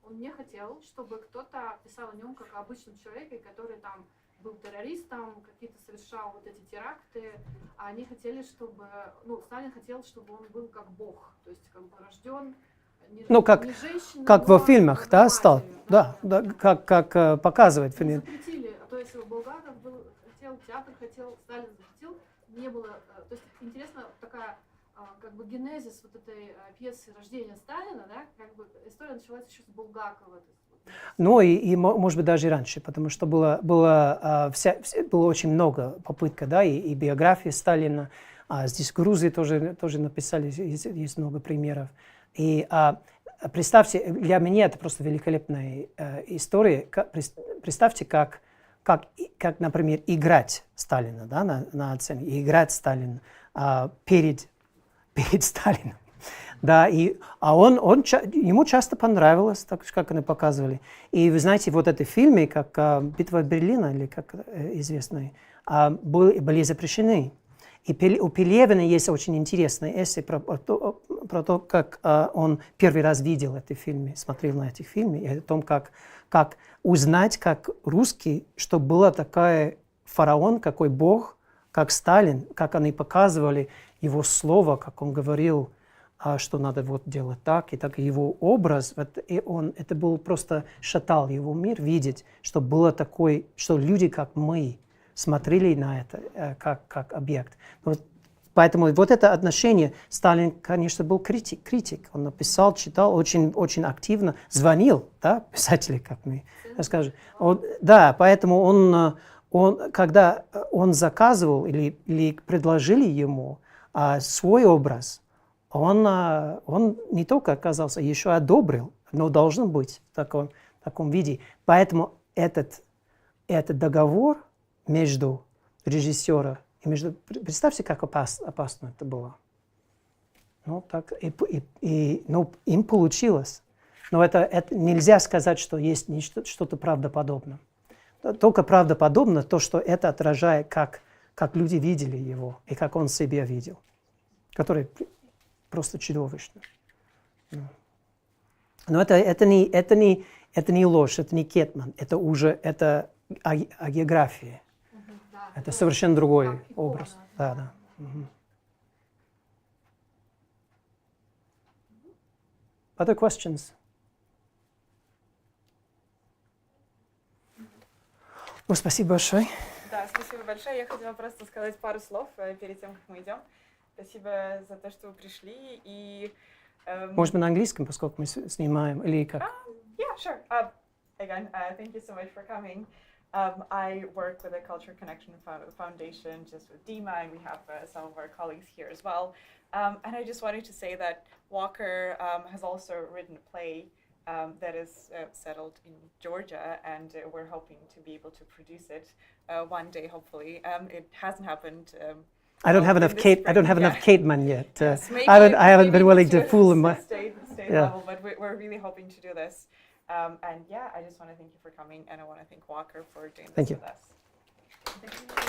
Он не хотел, чтобы кто-то писал о нем как о обычном человеке, который там был террористом, какие-то совершал вот эти теракты, а они хотели, чтобы, ну, Сталин хотел, чтобы он был как бог, то есть как бы рожден не, Ну, как, не женщиной, как во фильмах, да, стал, матерью, да, как показывает не фильм. запретили, то есть Булгаков хотел, театр хотел, Сталин захотел, не было, то есть интересно такая, как бы генезис вот этой пьесы «Рождение Сталина», да, как бы история началась еще с Булгакова. Ну и может быть даже и раньше, потому что было очень много попыток, да, и биографии Сталина, здесь в Грузии тоже написали, есть много примеров. И представьте, для меня это просто великолепная история. Представьте, как, например, играть Сталина, да, на сцене, и играть Сталина перед Сталином. Да, ему часто понравилось, так как они показывали. И вы знаете, вот это фильмы, как «Битва Берлина», или как известные, были запрещены. И у Пелевина есть очень интересное эссе про то, как он первый раз видел эти фильмы, смотрел на эти фильмы, и о том, как узнать, как русский, что была такая фараон, какой бог, как Сталин, как они показывали его слово, как он говорил, что надо вот делать так, и так его образ, это был просто шатал его мир, видеть, что было такое, что люди, как мы, смотрели на это как объект. Поэтому вот это отношение, Сталин, конечно, был критик. Он написал, читал, очень, очень активно, звонил, да, писатели, как мы расскажем. Да, поэтому когда он заказывал или предложили ему свой образ, он не только оказался, еще одобрил, но должен быть в таком виде. Поэтому этот договор между режиссером и представьте, как опасно это было. Ну, так, им получилось. Но это нельзя сказать, что есть что-то правдоподобное. Только правдоподобно то, что это отражает, как люди видели его и как он себя видел, который просто чудовищно. Но это не ложь, это не Кетман, это агеография. Это совершенно другой образ. Да. Угу. Other questions? Ну, спасибо большое. Да, спасибо большое. Я хотела просто сказать пару слов перед тем, как мы идем. Спасибо за то, что вы пришли. И, может быть, на английском, поскольку мы снимаем, или как? Yeah, sure. Again, thank you so much for coming. I work with a Culture Connection Foundation, just with Dima, and we have some of our colleagues here as well. And I just wanted to say that Uokera has also written a play that is settled in Georgia, and we're hoping to be able to produce it one day, hopefully. It hasn't happened. I don't have enough Ketman yet. Yes, I haven't been willing to fool him. State level, but we're really hoping to do this. And yeah, I just want to thank you for coming, and I want to thank Uokera for doing this with us. Thank you.